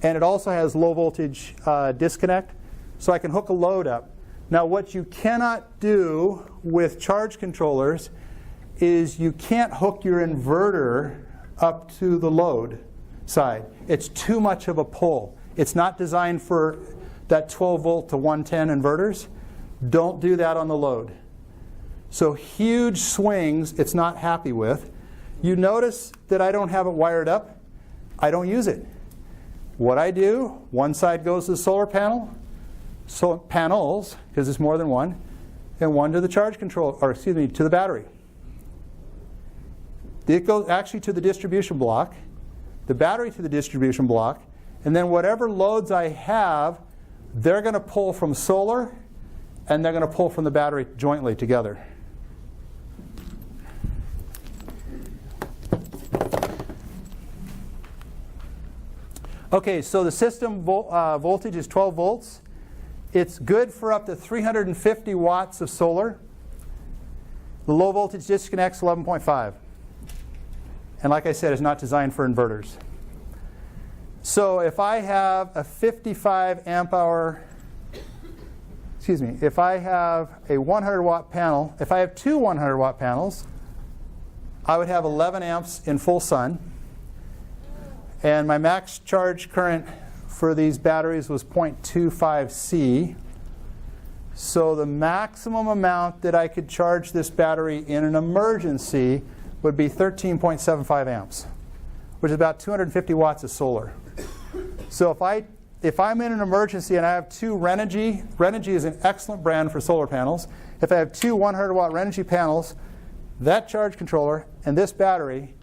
And it also has low voltage disconnect, so I can hook a load up. Now what you cannot do with charge controllers is you can't hook your inverter up to the load side. It's too much of a pull. It's not designed for that 12 volt to 110 inverters. Don't do that on the load. So huge swings it's not happy with. You notice that I don't have it wired up. I don't use it. What I do, one side goes to the solar panel, so panels, because it's more than one, and one to the charge control, or excuse me, to the battery. It goes actually to the distribution block, the battery to the distribution block, and then whatever loads I have, they're going to pull from solar and they're going to pull from the battery jointly together. Okay, so the system voltage is 12 volts. It's good for up to 350 watts of solar. The low voltage disconnect's 11.5. And like I said, it's not designed for inverters. So if I have a 55 amp hour, if I have a 100 watt panel, if I have two 100 watt panels, I would have 11 amps in full sun. And my max charge current for these batteries was 0.25 C. So the maximum amount that I could charge this battery in an emergency would be 13.75 amps, which is about 250 watts of solar. So if I'm in an emergency and I have two Renogy is an excellent brand for solar panels. If I have two 100 watt Renogy panels, that charge controller and this battery,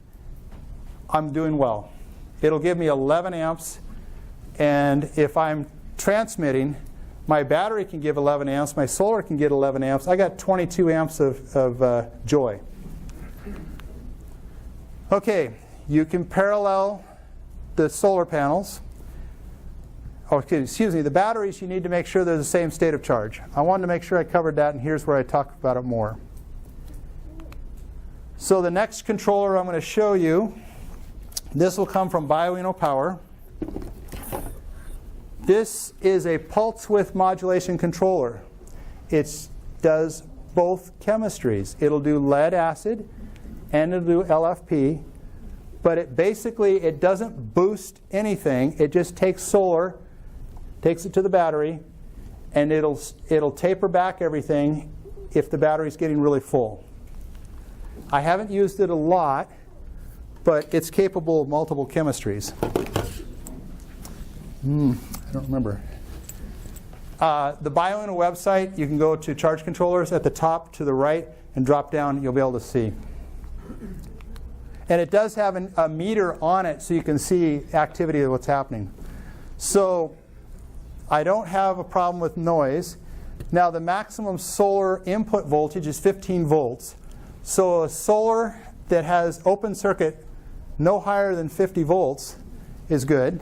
I'm doing well. It'll give me 11 amps, and if I'm transmitting, my battery can give 11 amps, my solar can get 11 amps. I got 22 amps of joy. Okay, you can parallel the solar panels. Oh, excuse me, the batteries, you need to make sure they're the same state of charge. I wanted to make sure I covered that, and here's where I talk about it more. So the next controller I'm going to show you, this will come from Bioeno Power. This is a pulse width modulation controller. It does both chemistries. It'll do lead acid and it'll do LFP, but it doesn't boost anything. It just takes solar, takes it to the battery, and it'll taper back everything if the battery's getting really full. I haven't used it a lot, but it's capable of multiple chemistries. I don't remember. The Bioeno website, you can go to charge controllers at the top to the right and drop down, you'll be able to see. And it does have a meter on it so you can see activity of what's happening. So I don't have a problem with noise. Now the maximum solar input voltage is 15 volts. So a solar that has open circuit no higher than 50 volts is good.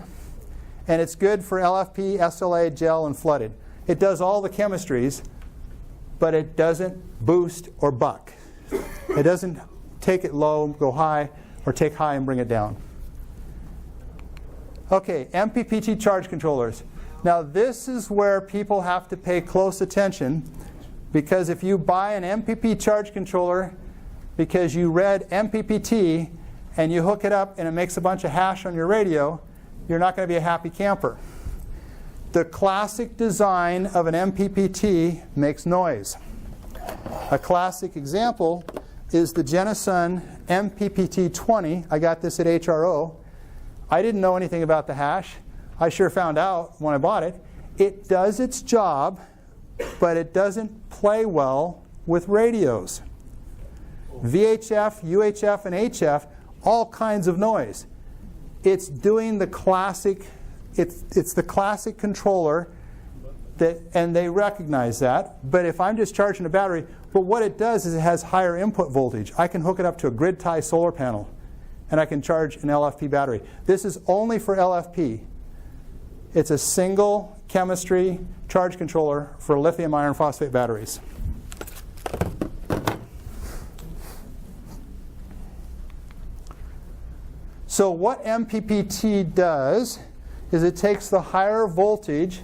And it's good for LFP, SLA, gel, and flooded. It does all the chemistries, but it doesn't boost or buck. It doesn't take it low and go high, or take high and bring it down. Okay, MPPT charge controllers. Now this is where people have to pay close attention, because if you buy an MPP charge controller because you read MPPT and you hook it up and it makes a bunch of hash on your radio, you're not going to be a happy camper. The classic design of an MPPT makes noise. A classic example is the Genasun MPPT-20. I got this at HRO. I didn't know anything about the hash. I sure found out when I bought it. It does its job, but it doesn't play well with radios. VHF, UHF, and HF, all kinds of noise. It's doing the classic, it's the classic controller, and they recognize that. But if I'm just charging a battery, but what it does is it has higher input voltage. I can hook it up to a grid tie solar panel, and I can charge an LFP battery. This is only for LFP. It's a single chemistry charge controller for lithium iron phosphate batteries. So what MPPT does is it takes the higher voltage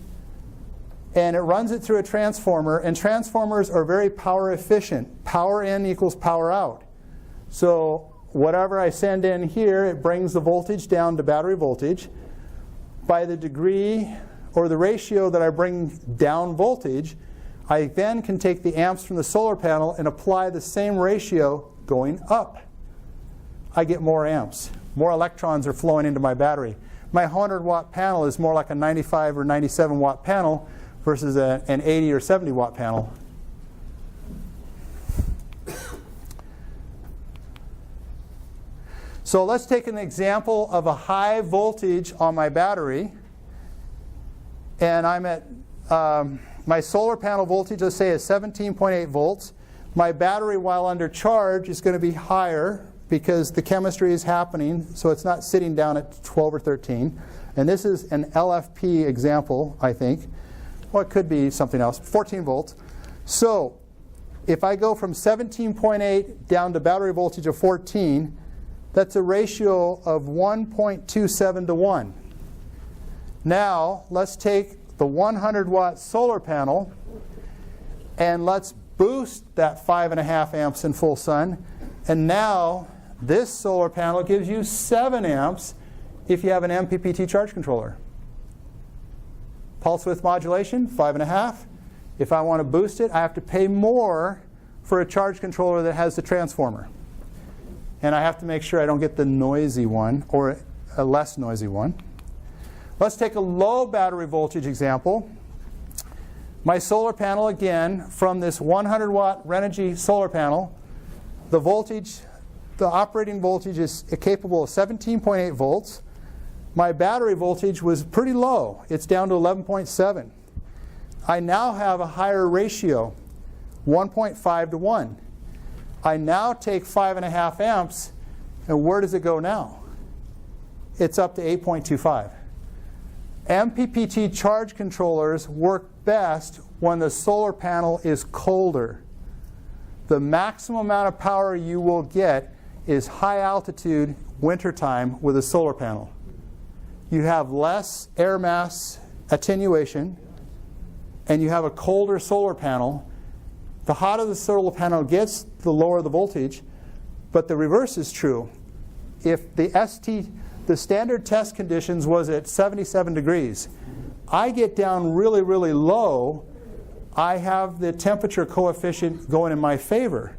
and it runs it through a transformer, and transformers are very power efficient. Power in equals power out. So whatever I send in here, it brings the voltage down to battery voltage. By the degree or the ratio that I bring down voltage, I then can take the amps from the solar panel and apply the same ratio going up. I get more amps. More electrons are flowing into my battery. My 100 watt panel is more like a 95 or 97 watt panel versus an 80 or 70 watt panel. So let's take an example of a high voltage on my battery. And I'm at, my solar panel voltage, let's say, is 17.8 volts. My battery, while under charge, is going to be higher because the chemistry is happening, so it's not sitting down at 12 or 13. And this is an LFP example, I think. Well, it could be something else, 14 volts. So if I go from 17.8 down to battery voltage of 14, that's a ratio of 1.27 to 1. Now, let's take the 100-watt solar panel, and let's boost that 5.5 amps in full sun. And now, this solar panel gives you 7 amps if you have an MPPT charge controller. Pulse width modulation, 5.5. If I want to boost it, I have to pay more for a charge controller that has the transformer. And I have to make sure I don't get the noisy one or a less noisy one. Let's take a low battery voltage example. My solar panel, again, from this 100-watt Renogy solar panel, the voltage, the operating voltage is capable of 17.8 volts. My battery voltage was pretty low. It's down to 11.7. I now have a higher ratio, 1.5 to 1. I now take 5.5 amps, and where does it go now? It's up to 8.25. MPPT charge controllers work best when the solar panel is colder. The maximum amount of power you will get is high altitude wintertime with a solar panel. You have less air mass attenuation, and you have a colder solar panel. The hotter the solar panel gets, the lower the voltage. But the reverse is true. If the standard test conditions was at 77 degrees, I get down really, really low, I have the temperature coefficient going in my favor.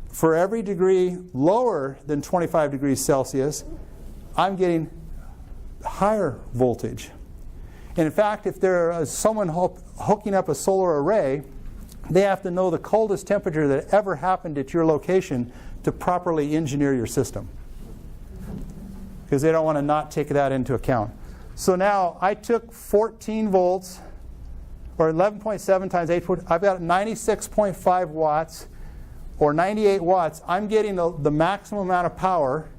For every degree lower than 25 degrees Celsius, I'm getting higher voltage. And in fact, if there is someone hooking up a solar array, they have to know the coldest temperature that ever happened at your location to properly engineer your system, because they don't want to not take that into account. So now I took 14 volts, or 11.7 times 8, I've got 96.5 watts, or 98 watts. I'm getting the maximum amount of power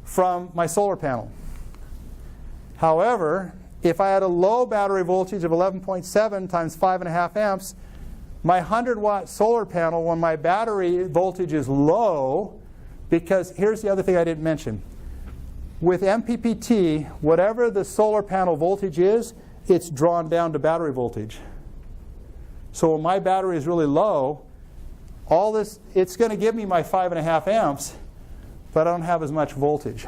from my solar panel. However, if I had a low battery voltage of 11.7 times 5.5 amps, my 100-watt solar panel, when my battery voltage is low, because here's the other thing I didn't mention. With MPPT, whatever the solar panel voltage is, it's drawn down to battery voltage. So when my battery is really low, all this, it's going to give me my 5.5 amps, but I don't have as much voltage.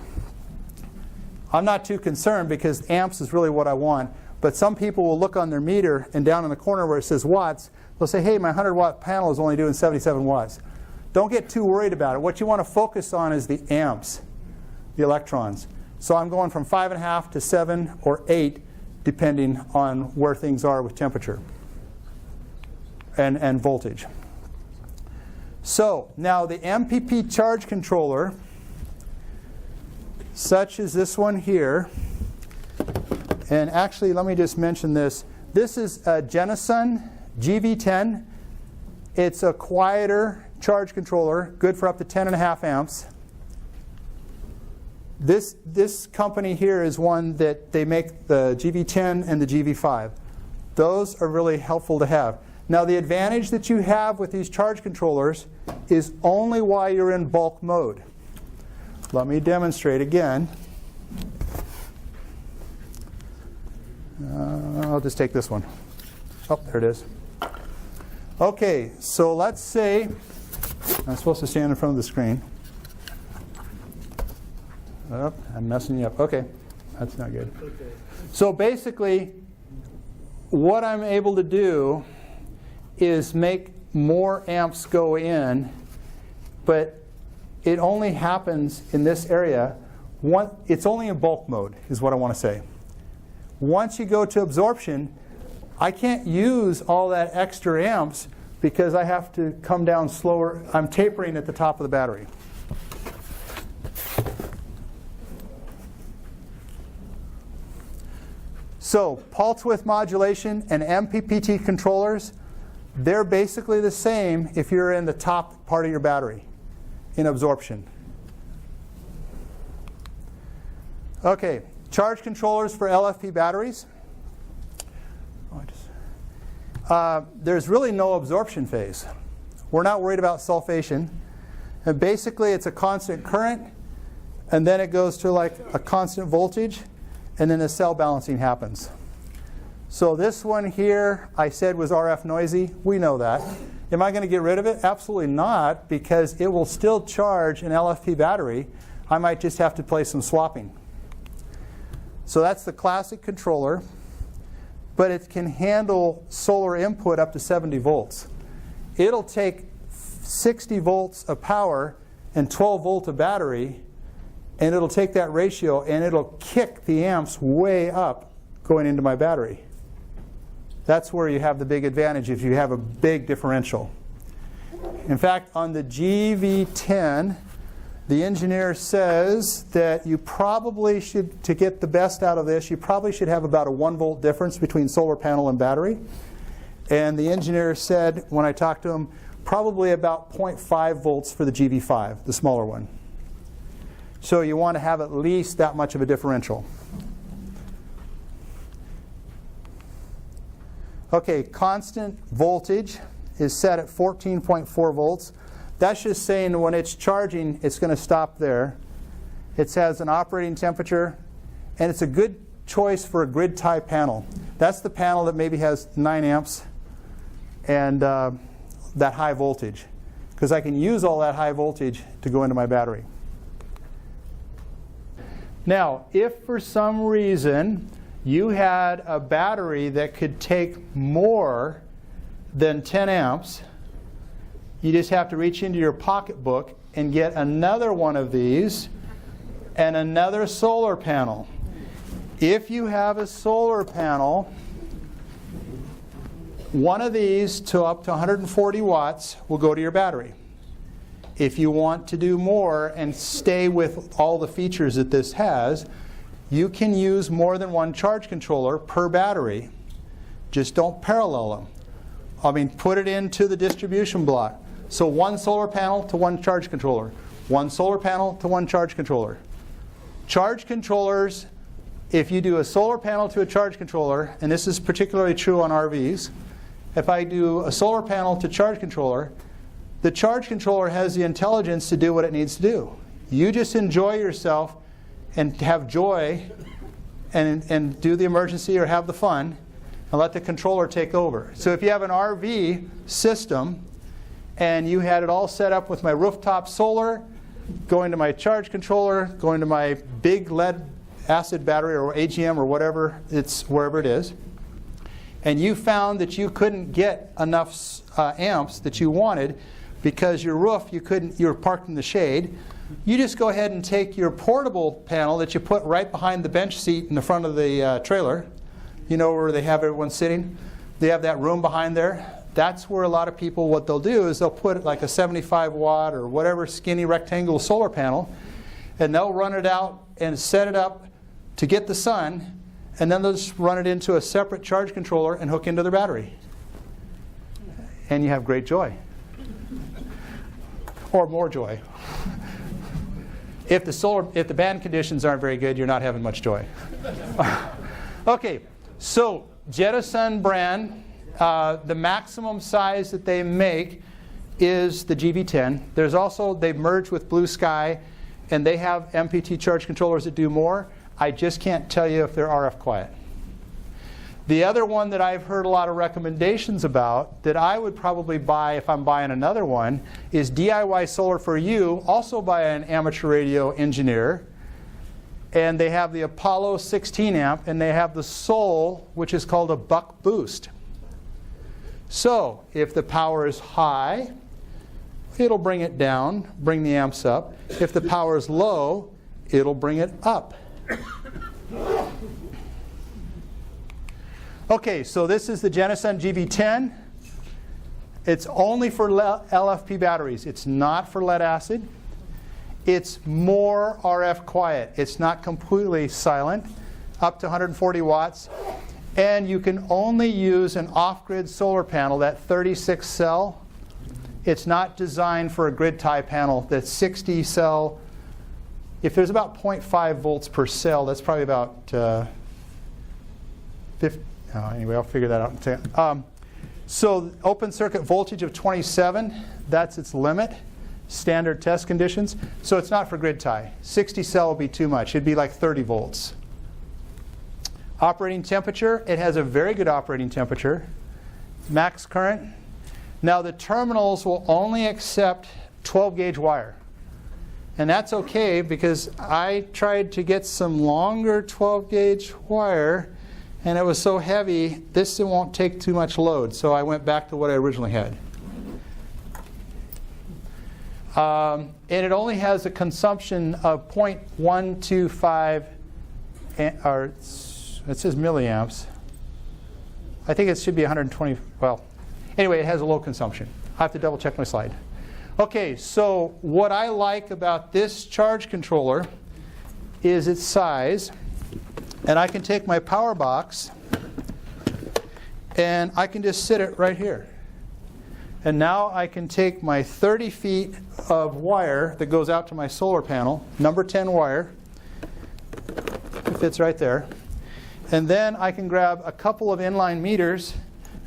I'm not too concerned because amps is really what I want. But some people will look on their meter, and down in the corner where it says watts, they'll say, hey, my 100-watt panel is only doing 77 watts. Don't get too worried about it. What you want to focus on is the amps, the electrons. So I'm going from 5.5 to 7 or 8, depending on where things are with temperature and voltage. So now the MPP charge controller, such as this one here, and actually let me just mention this. This is a Genasun GV10. It's a quieter charge controller, good for up to 10.5 amps. This company here is one that they make the GV10 and the GV5. Those are really helpful to have. Now the advantage that you have with these charge controllers is only while you're in bulk mode. Let me demonstrate again. I'll just take this one. Oh, there it is. Okay, so let's say I'm supposed to stand in front of the screen. Oh, I'm messing you up. Okay, that's not good. Okay. So basically, what I'm able to do is make more amps go in, but it only happens in this area. It's only in bulk mode, is what I want to say. Once you go to absorption, I can't use all that extra amps because I have to come down slower. I'm tapering at the top of the battery. So pulse width modulation and MPPT controllers, they're basically the same if you're in the top part of your battery in absorption. Okay, Charge controllers for LFP batteries. There's really no absorption phase. We're not worried about sulfation. And basically, it's a constant current, and then it goes to like a constant voltage, and then the cell balancing happens. So this one here, I said was RF noisy. We know that. Am I going to get rid of it? Absolutely not, because it will still charge an LFP battery. I might just have to play some swapping. So that's the classic controller, but it can handle solar input up to 70 volts. It'll take 60 volts of power and 12 volt of battery, and it'll take that ratio and it'll kick the amps way up going into my battery. That's where you have the big advantage if you have a big differential. In fact, on the GV10, the engineer says that you probably should, to get the best out of this, you probably should have about a 1 volt difference between solar panel and battery. And the engineer said, when I talked to him, probably about 0.5 volts for the GV5, the smaller one. So you want to have at least that much of a differential. Okay, constant voltage is set at 14.4 volts. That's just saying when it's charging, it's going to stop there. It has an operating temperature, and it's a good choice for a grid tie panel. That's the panel that maybe has 9 amps and that high voltage, because I can use all that high voltage to go into my battery. Now, if for some reason you had a battery that could take more than 10 amps, you just have to reach into your pocketbook and get another one of these and another solar panel. If you have a solar panel, one of these to up to 140 watts will go to your battery. If you want to do more and stay with all the features that this has, you can use more than one charge controller per battery. Just don't parallel them. I mean, put it into the distribution block. So one solar panel to one charge controller. One solar panel to one charge controller. Charge controllers, if you do a solar panel to a charge controller, and this is particularly true on RVs, if I do a solar panel to charge controller, the charge controller has the intelligence to do what it needs to do. You just enjoy yourself and have joy and do the emergency or have the fun and let the controller take over. So if you have an RV system and you had it all set up with my rooftop solar, going to my charge controller, going to my big lead acid battery or AGM or whatever, it's wherever it is, and you found that you couldn't get enough amps that you wanted because your roof, you were parked in the shade, you just go ahead and take your portable panel that you put right behind the bench seat in the front of the trailer. You know where they have everyone sitting? They have that room behind there. That's where a lot of people, what they'll do is they'll put like a 75 watt or whatever skinny rectangle solar panel, and they'll run it out and set it up to get the sun, and then they'll just run it into a separate charge controller and hook into their battery. And you have great joy. Or more joy. If the band conditions aren't very good, you're not having much joy. Okay, so Jettison brand, the maximum size that they make is the GV10. There's also, they've merged with Blue Sky, and they have MPT charge controllers that do more. I just can't tell you if they're RF quiet. The other one that I've heard a lot of recommendations about that I would probably buy if I'm buying another one is DIY Solar for You, also by an amateur radio engineer. And they have the Apollo 16 amp, and they have the Soul, which is called a buck boost. So if the power is high, it'll bring it down, bring the amps up. If the power is low, it'll bring it up. Okay, so this is the Jettison GV10. It's only for LFP batteries. It's not for lead acid. It's more RF quiet. It's not completely silent, up to 140 watts. And you can only use an off-grid solar panel, that 36 cell. It's not designed for a grid tie panel, that 60 cell. if there's about 0.5 volts per cell, that's probably about 50. Anyway, I'll figure that out in a second. So open circuit voltage of 27, that's its limit. Standard test conditions. So it's not for grid tie. 60 cell will be too much. It'd be like 30 volts. Operating temperature, it has a very good operating temperature. Max current. Now the terminals will only accept 12 gauge wire. And that's okay because I tried to get some longer 12 gauge wire and it was so heavy, this won't take too much load. So I went back to what I originally had. And it only has a consumption of 0.125, or it says milliamps. I think it should be 120, well, anyway, it has a low consumption. I have to double check my slide. Okay, so what I like about this charge controller is its size. And I can take my power box and I can just sit it right here. And now I can take my 30 feet of wire that goes out to my solar panel, number 10 wire. It fits right there. And then I can grab a couple of inline meters.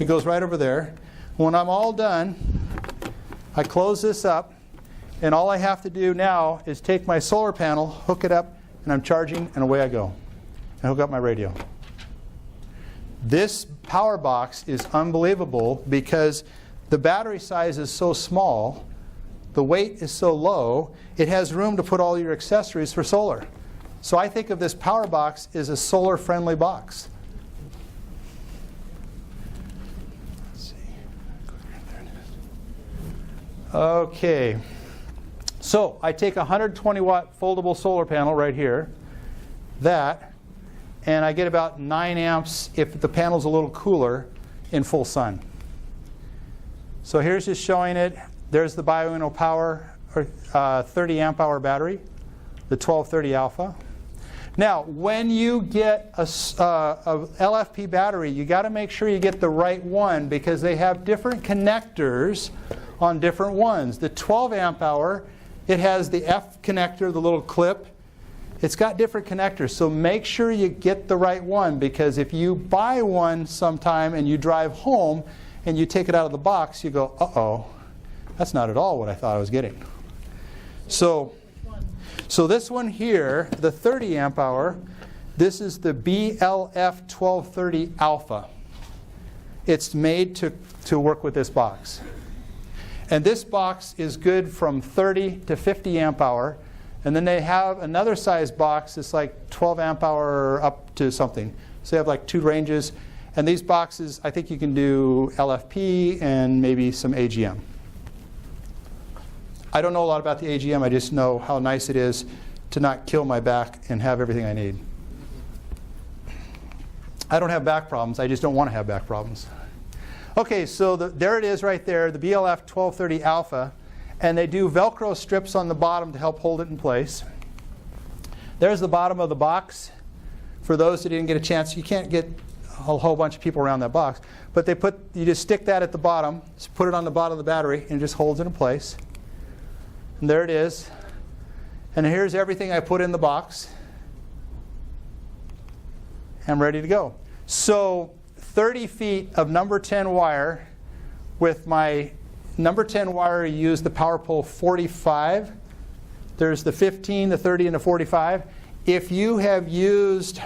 It goes right over there. When I'm all done, I close this up. And all I have to do now is take my solar panel, hook it up, and I'm charging, and away I go. And hook up my radio. This power box is unbelievable because the battery size is so small, the weight is so low, it has room to put all your accessories for solar. So I think of this power box as a solar-friendly box. Let's see. Okay. So I take a 120 watt foldable solar panel right here, that, and I get about 9 amps if the panel's a little cooler in full sun. So here's just showing it. There's the Bioenno Power 30 amp hour battery, the 1230 alpha. Now, when you get a LFP battery, you got to make sure you get the right one because they have different connectors on different ones. The 12 amp hour, it has the F connector, the little clip. It's got different connectors, so make sure you get the right one because if you buy one sometime and you drive home and you take it out of the box, you go, uh-oh, that's not at all what I thought I was getting. So this one here, the 30 amp hour, this is the BLF 1230 alpha. It's made to work with this box. And this box is good from 30 to 50 amp hour. And then they have another size box that's like 12 amp hour up to something. So they have like 2 ranges. And these boxes, I think you can do LFP and maybe some AGM. I don't know a lot about the AGM. I just know how nice it is to not kill my back and have everything I need. I don't have back problems. I just don't want to have back problems. Okay, so there it is right there, the BLF 1230 alpha. And they do Velcro strips on the bottom to help hold it in place. There's the bottom of the box. For those that didn't get a chance, you can't get a whole bunch of people around that box. But you just stick that at the bottom, just put it on the bottom of the battery, and it just holds it in place. And there it is. And here's everything I put in the box. I'm ready to go. So 30 feet of number 10 wire with my number 10 wire, you use the power pole 45. There's the 15, the 30, and the 45. If you have used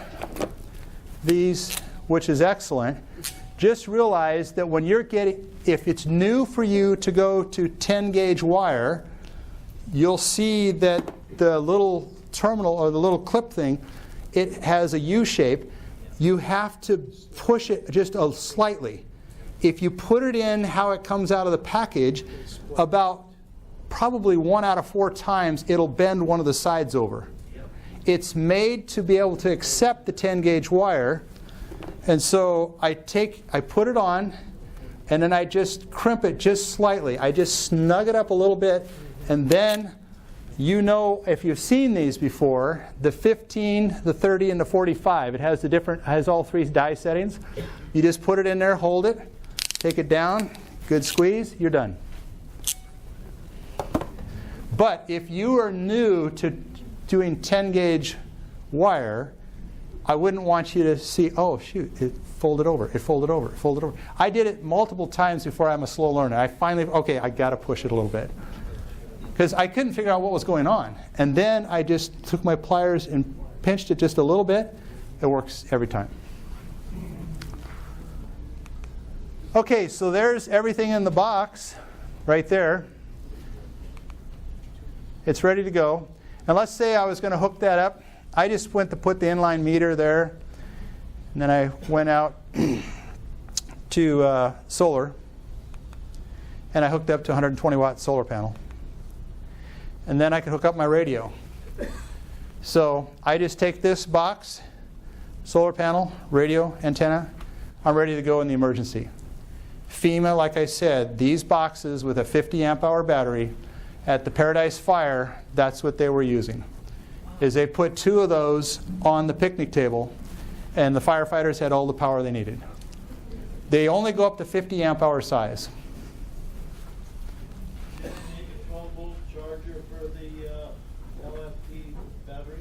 these, which is excellent, just realize that when you're if it's new for you to go to 10 gauge wire, you'll see that the little terminal or the little clip thing, it has a U shape. You have to push it just slightly. If you put it in how it comes out of the package, about probably 1 out of 4 times, it'll bend one of the sides over. It's made to be able to accept the 10 gauge wire. And so I put it on, and then I just crimp it just slightly. I just snug it up a little bit, and then you know, if you've seen these before, the 15, the 30, and the 45, it has all 3 dye settings. You just put it in there, hold it, take it down, good squeeze, you're done. But if you are new to doing 10 gauge wire, I wouldn't want you to see, oh shoot, it folded over, it folded over, it folded over. I did it multiple times before I'm a slow learner. I finally, okay, I got to push it a little bit. Because I couldn't figure out what was going on. And then I just took my pliers and pinched it just a little bit. It works every time. Okay, so there's everything in the box right there. It's ready to go. And let's say I was going to hook that up. I just went to put the inline meter there. And then I went out to solar. And I hooked up to a 120 watt solar panel. And then I could hook up my radio. So I just take this box, solar panel, radio, antenna. I'm ready to go in the emergency. FEMA, like I said, these boxes with a 50 amp hour battery at the Paradise Fire, that's what they were using. Is they put 2 of those on the picnic table, and the firefighters had all the power they needed. They only go up to 50 amp hour size. Can you make a 12-volt charger for the LFP battery?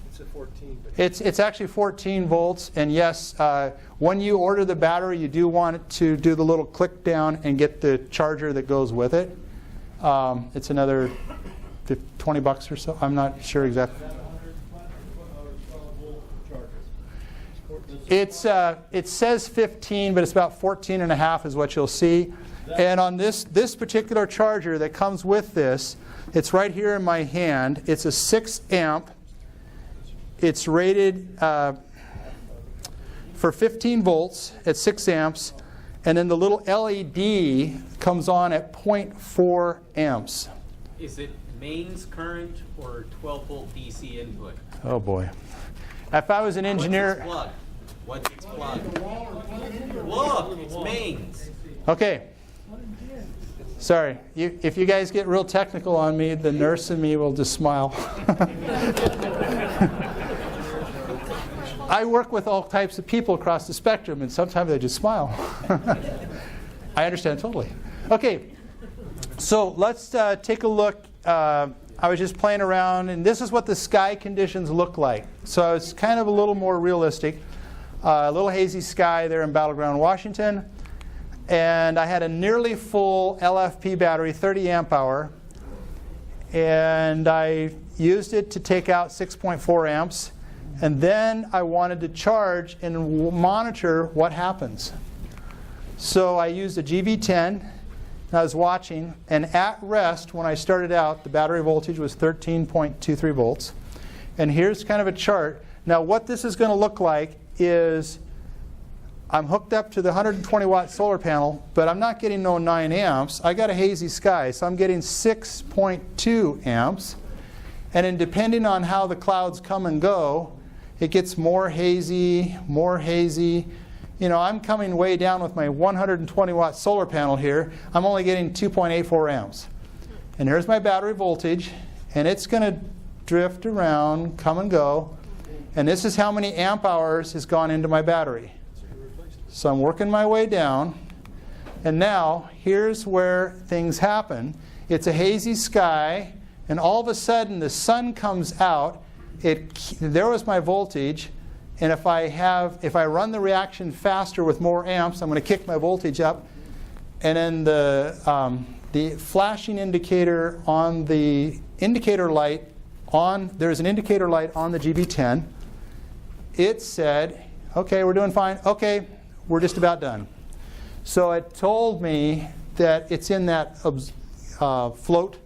It's a 14. But It's actually 14 volts, and yes, when you order the battery, you do want it to do the little click down and get the charger that goes with it. It's another $20 or so. I'm not sure exactly. It says 15, but it's about 14 and a half is what you'll see. And on this particular charger that comes with this, it's right here in my hand. It's a 6 amp. It's rated for 15 volts at 6 amps. And then the little LED comes on at 0.4 amps. Is it mains current or 12-volt DC input? Oh boy. If I was an engineer... What's its plug? Look, it's mains. Okay. Sorry. If you guys get real technical on me, the nurse and me will just smile. I work with all types of people across the spectrum, and sometimes they just smile. I understand totally. Okay, so let's take a look. I was just playing around, and this is what the sky conditions look like. So it's kind of a little more realistic. A little hazy sky there in Battleground, Washington. And I had a nearly full LFP battery, 30 amp hour. And I used it to take out 6.4 amps. And then I wanted to charge and monitor what happens. So I used a GV10. And I was watching. And at rest, when I started out, the battery voltage was 13.23 volts. And here's kind of a chart. Now what this is going to look like is I'm hooked up to the 120 watt solar panel, but I'm not getting no 9 amps. I got a hazy sky, so I'm getting 6.2 amps. And then depending on how the clouds come and go, it gets more hazy, more hazy. You know, I'm coming way down with my 120 watt solar panel here. I'm only getting 2.84 amps. And there's my battery voltage, and it's going to drift around, come and go. And this is how many amp hours has gone into my battery. So I'm working my way down. And now, here's where things happen. It's a hazy sky, and all of a sudden the sun comes out. There was my voltage. And if I run the reaction faster with more amps, I'm going to kick my voltage up. And then the flashing indicator on the indicator light there's an indicator light on the GB10. It said, okay, we're doing fine. Okay, we're just about done. So it told me that it's in that float.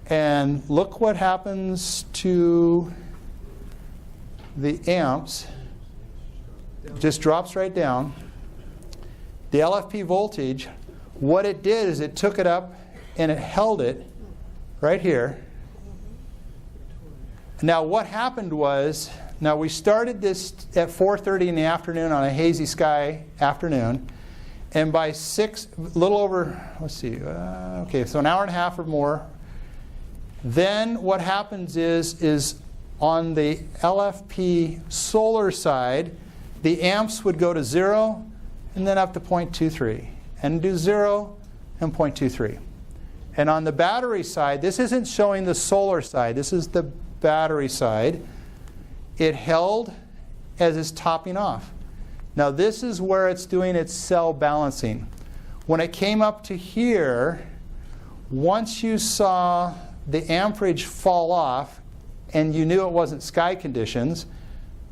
And look what happens to the amps. It just drops right down. The LFP voltage, what it did is it took it up and it held it right here. Now what happened was, now we started this at 4:30 in the afternoon on a hazy sky afternoon, and by 6, a little over, let's see, okay, so an hour and a half or more. Then what happens is on the LFP solar side, the amps would go to 0 and then up to 0.23, and do 0 and 0.23. And on the battery side, this isn't showing the solar side. This is the battery side. It held as it's topping off. Now this is where it's doing its cell balancing. When it came up to here, once you saw the amperage fall off and you knew it wasn't sky conditions,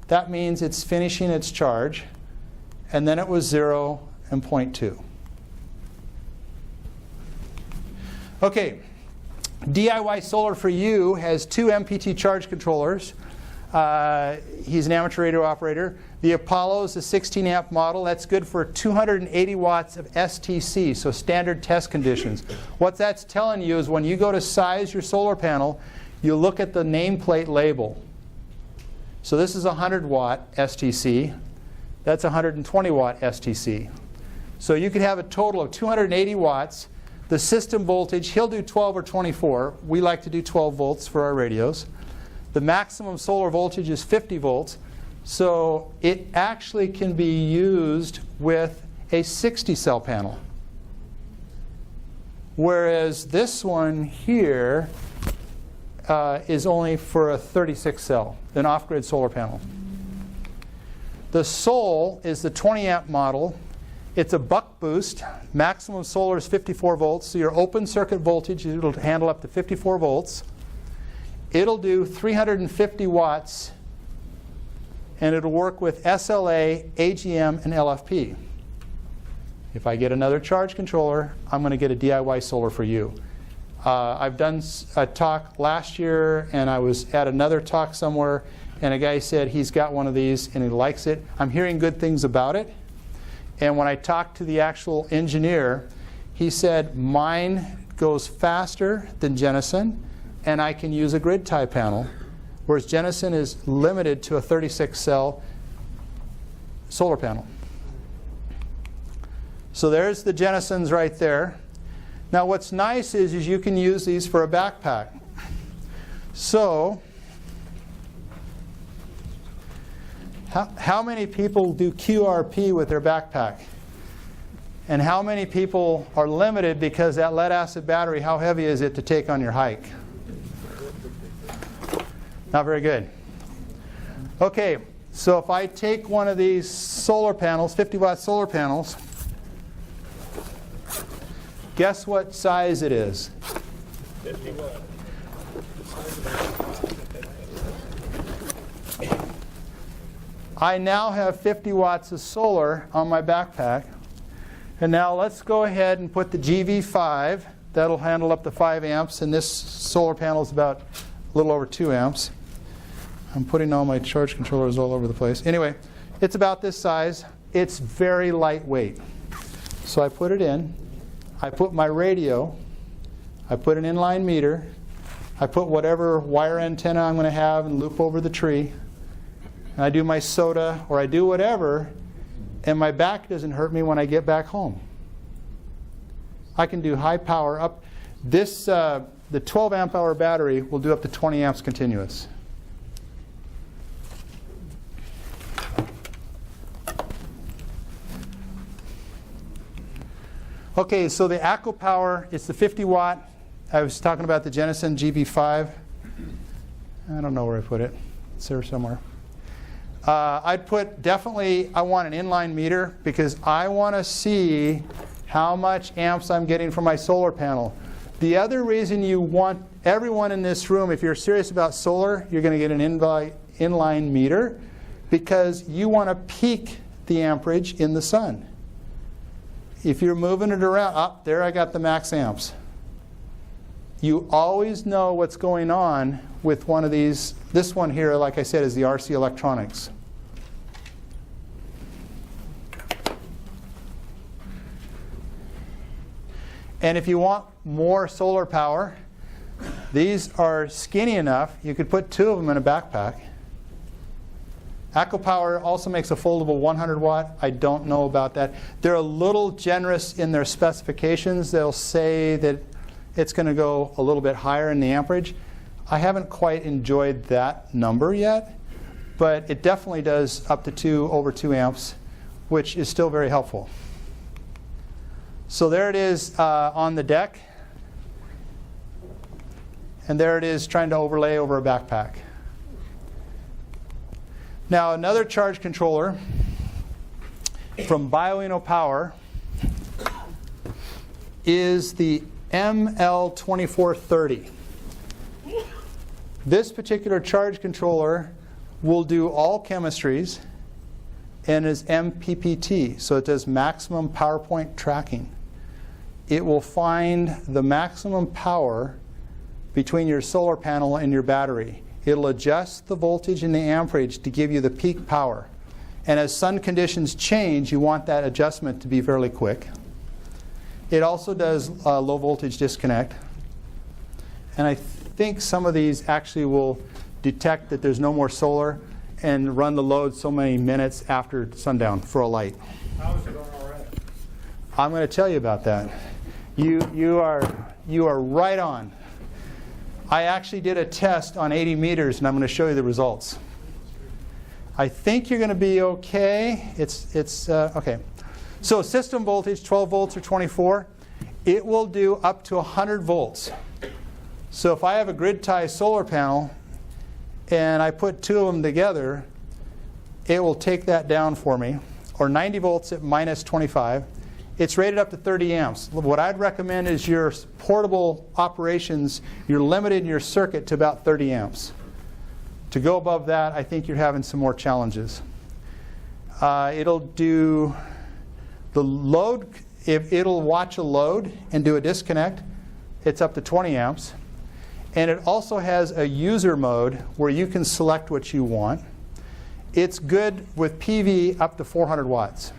that means it's finishing its charge. And then it was 0 and 0.2. Okay, DIY Solar for You has 2 MPT charge controllers. He's an amateur radio operator. The Apollo is a 16 amp model. That's good for 280 watts of STC, so standard test conditions. What that's telling you is when you go to size your solar panel, you look at the nameplate label. So this is a 100 watt STC. That's a 120 watt STC. So you could have a total of 280 watts. The system voltage, he'll do 12 or 24. We like to do 12 volts for our radios. The maximum solar voltage is 50 volts. So it actually can be used with a 60 cell panel. Whereas this one here is only for a 36 cell, an off-grid solar panel. The Sol is the 20 amp model. It's a buck boost. Maximum solar is 54 volts. So your open circuit voltage, it'll handle up to 54 volts. It'll do 350 watts. And it'll work with SLA, AGM, and LFP. If I get another charge controller, I'm going to get a DIY Solar for You. I've done a talk last year, and I was at another talk somewhere, and a guy said he's got one of these and he likes it. I'm hearing good things about it. And when I talked to the actual engineer, he said mine goes faster than Jenison, and I can use a grid tie panel, whereas Jenison is limited to a 36 cell solar panel. So there's the Jenisons right there. Now what's nice is you can use these for a backpack. So how many people do QRP with their backpack? And how many people are limited because that lead acid battery, how heavy is it to take on your hike? Not very good. Okay, so if I take one of these solar panels, 50 watt solar panels, guess what size it is? 50 watts. I now have 50 watts of solar on my backpack. And now let's go ahead and put the GV5. That'll handle up to 5 amps. And this solar panel is about a little over 2 amps. I'm putting all my charge controllers all over the place. Anyway, it's about this size. It's very lightweight. So I put it in. I put my radio. I put an inline meter. I put whatever wire antenna I'm going to have and loop over the tree. And I do my soda, or I do whatever, and my back doesn't hurt me when I get back home. I can do high power up. This, the 12 amp hour battery will do up to 20 amps continuous. Okay, so the AquaPower, it's the 50 watt. I was talking about the Jenison GB5. I don't know where I put it. It's there somewhere. I'd put definitely, I want an inline meter because I want to see how much amps I'm getting from my solar panel. The other reason you want everyone in this room, if you're serious about solar, you're going to get an inline meter because you want to peak the amperage in the sun. If you're moving it around, up there I got the max amps. You always know what's going on with one of these. This one here, like I said, is the RC Electronics. And if you want more solar power, these are skinny enough, you could put 2 of them in a backpack. AquaPower also makes a foldable 100 watt. I don't know about that. They're a little generous in their specifications. They'll say that it's going to go a little bit higher in the amperage. I haven't quite enjoyed that number yet, but it definitely does up to over 2 amps, which is still very helpful. So there it is on the deck. And there it is trying to overlay over a backpack. Now another charge controller from Bioeno Power is the ML2430. This particular charge controller will do all chemistries and is MPPT, so it does maximum power point tracking. It will find the maximum power between your solar panel and your battery. It'll adjust the voltage and the amperage to give you the peak power. And as sun conditions change, you want that adjustment to be fairly quick. It also does low voltage disconnect. And I think some of these actually will detect that there's no more solar and run the load so many minutes after sundown for a light. How is it on already? I'm going to tell you about that. You are right on. I actually did a test on 80 meters, and I'm going to show you the results. I think you're going to be okay. It's okay. So system voltage, 12 volts or 24, it will do up to 100 volts. So if I have a grid tie solar panel and I put two of them together, it will take that down for me, or 90 volts at minus 25. It's rated up to 30 amps. What I'd recommend is your portable operations, you're limited in your circuit to about 30 amps. To go above that, I think you're having some more challenges. It'll do the load, if it'll watch a load and do a disconnect, it's up to 20 amps. And it also has a user mode where you can select what you want. It's good with PV up to 400 watts.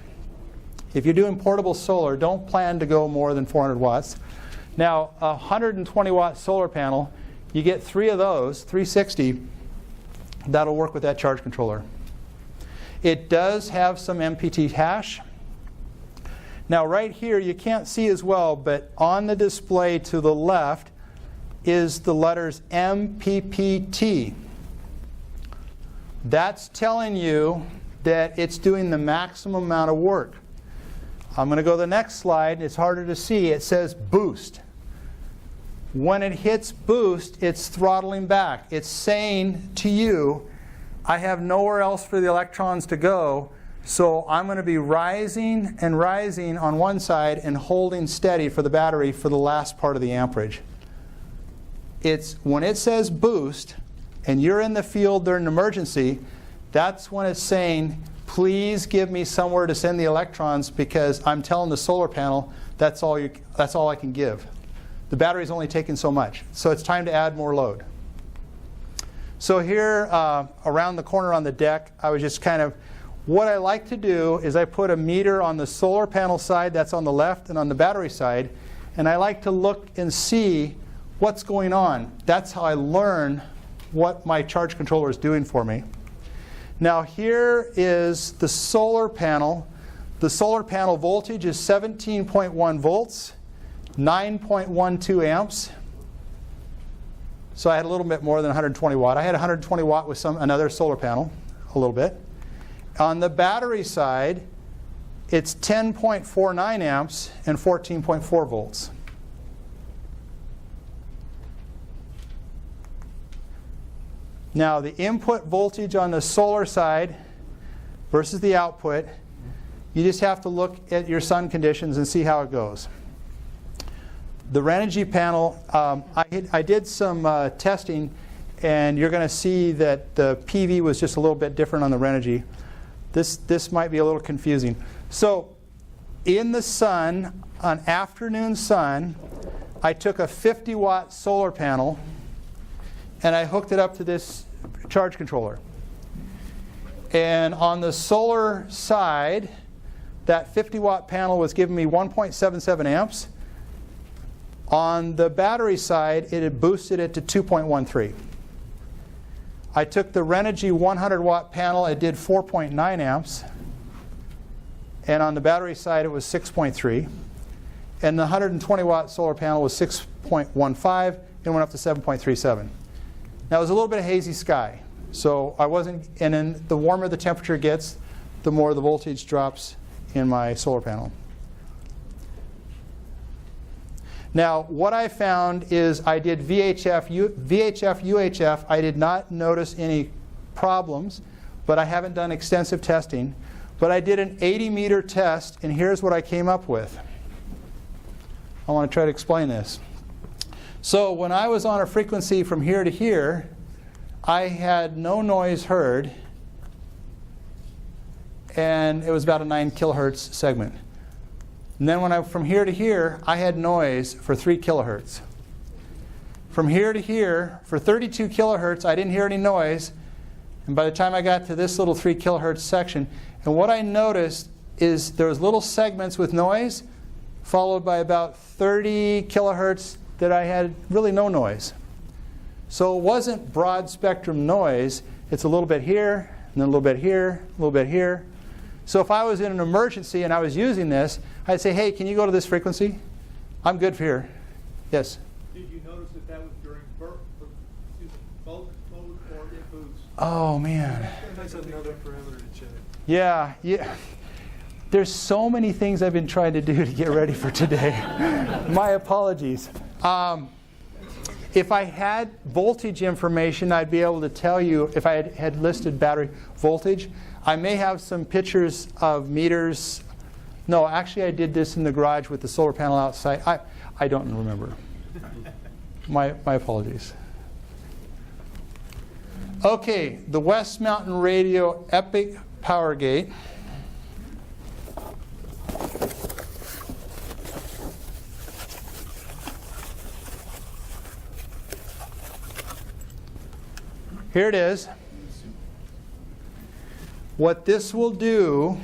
If you're doing portable solar, don't plan to go more than 400 watts. Now, a 120 watt solar panel, you get 3 of those, 360, that'll work with that charge controller. It does have some MPT hash. Now right here, you can't see as well, but on the display to the left is the letters MPPT. That's telling you that it's doing the maximum amount of work. I'm going to go to the next slide. It's harder to see. It says boost. When it hits boost, it's throttling back. It's saying to you, I have nowhere else for the electrons to go, so I'm going to be rising and rising on one side and holding steady for the battery for the last part of the amperage. It's when it says boost and you're in the field during an emergency, that's when it's saying, please give me somewhere to send the electrons because I'm telling the solar panel that's all I can give. The battery's only taking so much, so it's time to add more load. So here around the corner on the deck, I was just kind of, what I like to do is I put a meter on the solar panel side, that's on the left, and on the battery side, and I like to look and see what's going on. That's how I learn what my charge controller is doing for me. Now here is the solar panel. The solar panel voltage is 17.1 volts, 9.12 amps. So I had a little bit more than 120 watt. I had 120 watt with another solar panel, a little bit. On the battery side, it's 10.49 amps and 14.4 volts. Now the input voltage on the solar side versus the output, you just have to look at your sun conditions and see how it goes. The Renogy panel, I did some testing, and you're going to see that the PV was just a little bit different on the Renogy. This might be a little confusing. So in the sun, on afternoon sun, I took a 50 watt solar panel and I hooked it up to this charge controller. And on the solar side, that 50 watt panel was giving me 1.77 amps. On the battery side, it had boosted it to 2.13. I took the Renogy 100 watt panel, it did 4.9 amps. And on the battery side, it was 6.3. And the 120 watt solar panel was 6.15 and went up to 7.37. Now, it was a little bit of hazy sky. So I wasn't, and then the warmer the temperature gets, the more the voltage drops in my solar panel. Now, what I found is I did VHF, UHF. I did not notice any problems, but I haven't done extensive testing. But I did an 80-meter test, and here's what I came up with. I want to try to explain this. So when I was on a frequency from here to here, I had no noise heard, and it was about a 9 kilohertz segment. And then when I from here to here, I had noise for 3 kilohertz. From here to here, for 32 kilohertz, I didn't hear any noise. And by the time I got to this little 3 kilohertz section, and what I noticed is there was little segments with noise, followed by about 30 kilohertz that I had really no noise. So it wasn't broad spectrum noise. It's a little bit here, and then a little bit here, a little bit here. So if I was in an emergency and I was using this, I'd say, hey, can you go to this frequency? I'm good for here. Yes? Did you notice that that was during bulk mode or in boost? Oh, man. That's another parameter to check. Yeah. There's so many things I've been trying to do to get ready for today. My apologies. If I had voltage information, I'd be able to tell you if I had listed battery voltage. I may have some pictures of meters. No, actually I did this in the garage with the solar panel outside. I don't remember. My apologies. Okay, the West Mountain Radio EPIC Power Gate. Here it is. What this will do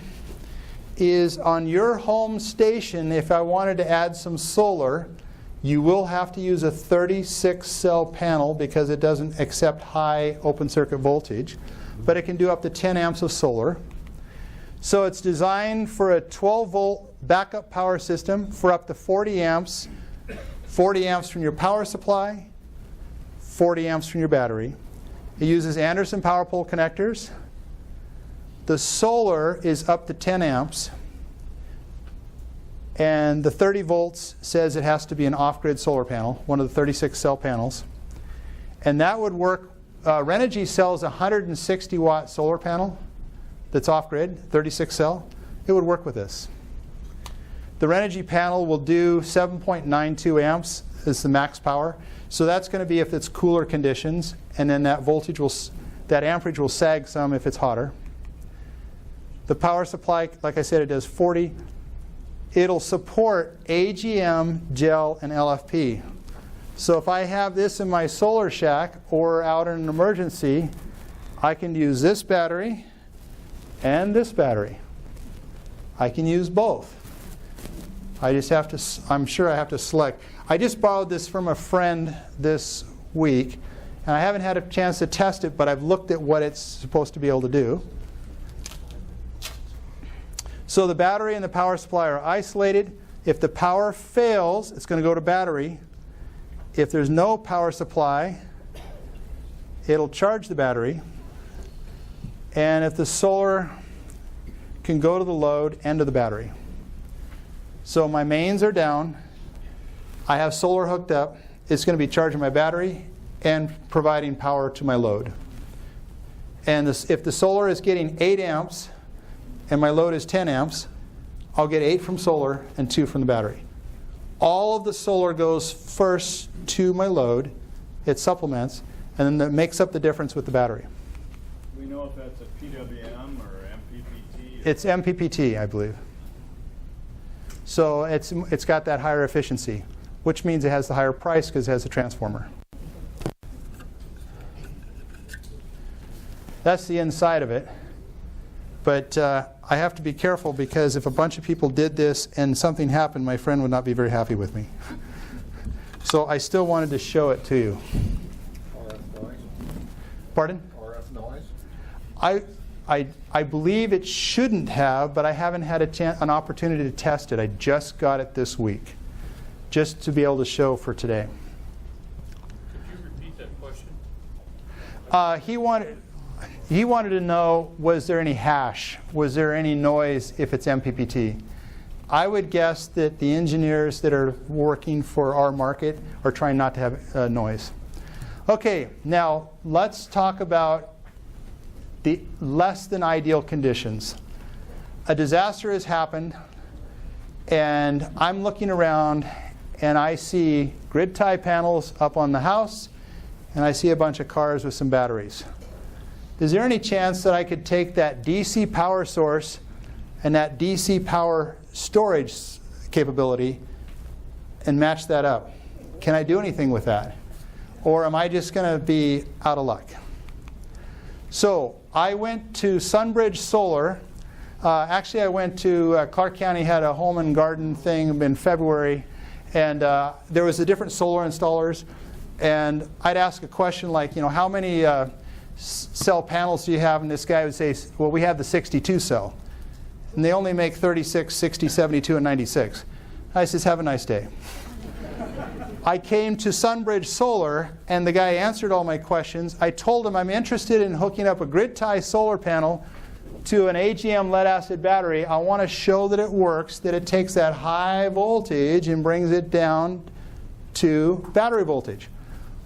is on your home station, if I wanted to add some solar, you will have to use a 36-cell panel because it doesn't accept high open circuit voltage, but it can do up to 10 amps of solar. So it's designed for a 12-volt backup power system for up to 40 amps from your power supply, 40 amps from your battery. It uses Anderson power pole connectors. The solar is up to 10 amps. And the 30 volts says it has to be an off-grid solar panel, one of the 36-cell panels. And that would work. Renogy sells a 160-watt solar panel that's off-grid, 36-cell. It would work with this. The Renogy panel will do 7.92 amps is the max power. So that's going to be if it's cooler conditions, and then that amperage will sag some if it's hotter. The power supply, like I said, it does 40. It'll support AGM, gel, and LFP. So if I have this in my solar shack or out in an emergency, I can use this battery and this battery. I can use both. I just have to, I'm sure I have to select. I just borrowed this from a friend this week, and I haven't had a chance to test it, but I've looked at what it's supposed to be able to do. So the battery and the power supply are isolated. If the power fails, it's going to go to battery. If there's no power supply, it'll charge the battery. And if the solar can go to the load and to the battery. So my mains are down. I have solar hooked up. It's going to be charging my battery and providing power to my load. And if the solar is getting 8 amps and my load is 10 amps, I'll get 8 from solar and 2 from the battery. All of the solar goes first to my load. It supplements, and then that makes up the difference with the battery. We know if that's a PWM or MPPT? It's MPPT, I believe. So it's got that higher efficiency, which means it has the higher price because it has a transformer. That's the inside of it. But I have to be careful because if a bunch of people did this and something happened, my friend would not be very happy with me. So I still wanted to show it to you. RF noise? Pardon? RF noise? I believe it shouldn't have, but I haven't had an opportunity to test it. I just got it this week, just to be able to show for today. Could you repeat that question? He wanted to know, was there any hash? Was there any noise if it's MPPT? I would guess that the engineers that are working for our market are trying not to have noise. Okay, now let's talk about the less than ideal conditions. A disaster has happened, and I'm looking around, and I see grid tie panels up on the house, and I see a bunch of cars with some batteries. Is there any chance that I could take that DC power source and that DC power storage capability and match that up? Can I do anything with that? Or am I just going to be out of luck? So I went to Sunbridge Solar. Actually, I went to Clark County, had a home and garden thing in February, and there was a different solar installers. And I'd ask a question like, how many cell panels do you have? And this guy would say, well, we have the 62 cell. And they only make 36, 60, 72, and 96. I says, have a nice day. I came to Sunbridge Solar, and the guy answered all my questions. I told him I'm interested in hooking up a grid tie solar panel to an AGM lead-acid battery. I want to show that it works, that it takes that high voltage and brings it down to battery voltage.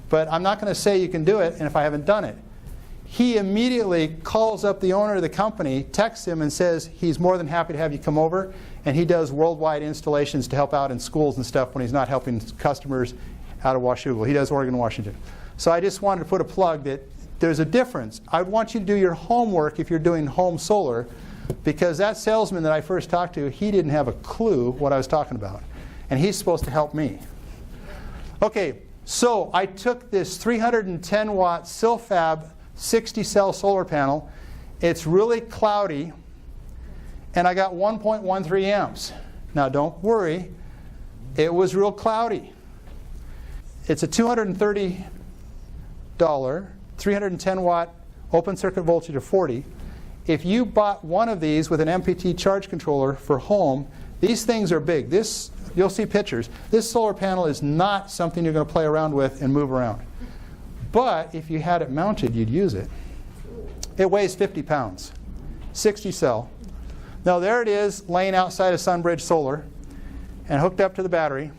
But I'm not going to say you can do it, and if I haven't done it. He immediately calls up the owner of the company, texts him, and says he's more than happy to have you come over. And he does worldwide installations to help out in schools and stuff when he's not helping customers out of Washougal. He does Oregon and Washington. So I just wanted to put a plug that there's a difference. I want you to do your homework if you're doing home solar, because that salesman that I first talked to, he didn't have a clue what I was talking about. And he's supposed to help me. Okay, so I took this 310-watt Silfab 60-cell solar panel. It's really cloudy, and I got 1.13 amps. Now don't worry, it was real cloudy. It's a $230, 310-watt open circuit voltage of 40. If you bought one of these with an MPT charge controller for home, these things are big. This, you'll see pictures. This solar panel is not something you're going to play around with and move around. But if you had it mounted, you'd use it. It weighs 50 pounds, 60 cell. Now there it is laying outside of Sunbridge Solar and hooked up to the battery.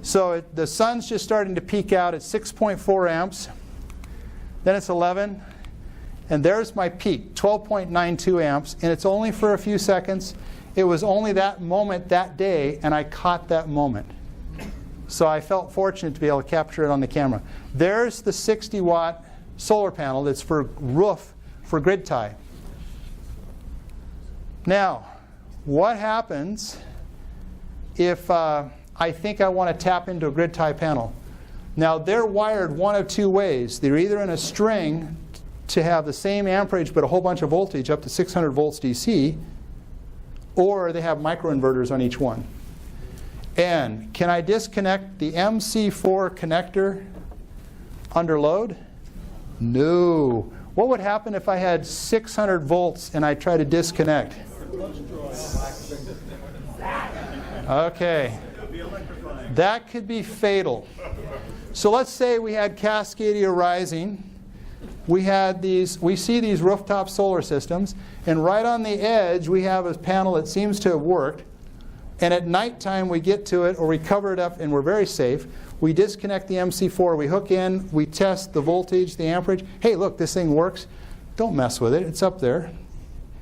So the sun's just starting to peak out at 6.4 amps. Then it's 11. And there's my peak, 12.92 amps. And it's only for a few seconds. It was only that moment that day, and I caught that moment. So I felt fortunate to be able to capture it on the camera. There's the 60-watt solar panel that's for roof for grid tie. Now, what happens if I think I want to tap into a grid tie panel? Now, they're wired one of two ways. They're either in a string to have the same amperage but a whole bunch of voltage up to 600 volts DC, or they have microinverters on each one. And can I disconnect the MC4 connector under load? No. What would happen if I had 600 volts and I try to disconnect? Okay. That could be fatal. So let's say we had Cascadia rising. We see these rooftop solar systems, and right on the edge we have a panel that seems to have worked. And at nighttime we get to it, or we cover it up, and we're very safe. We disconnect the MC4, we hook in, we test the voltage, the amperage. Hey, look, this thing works. Don't mess with it, it's up there.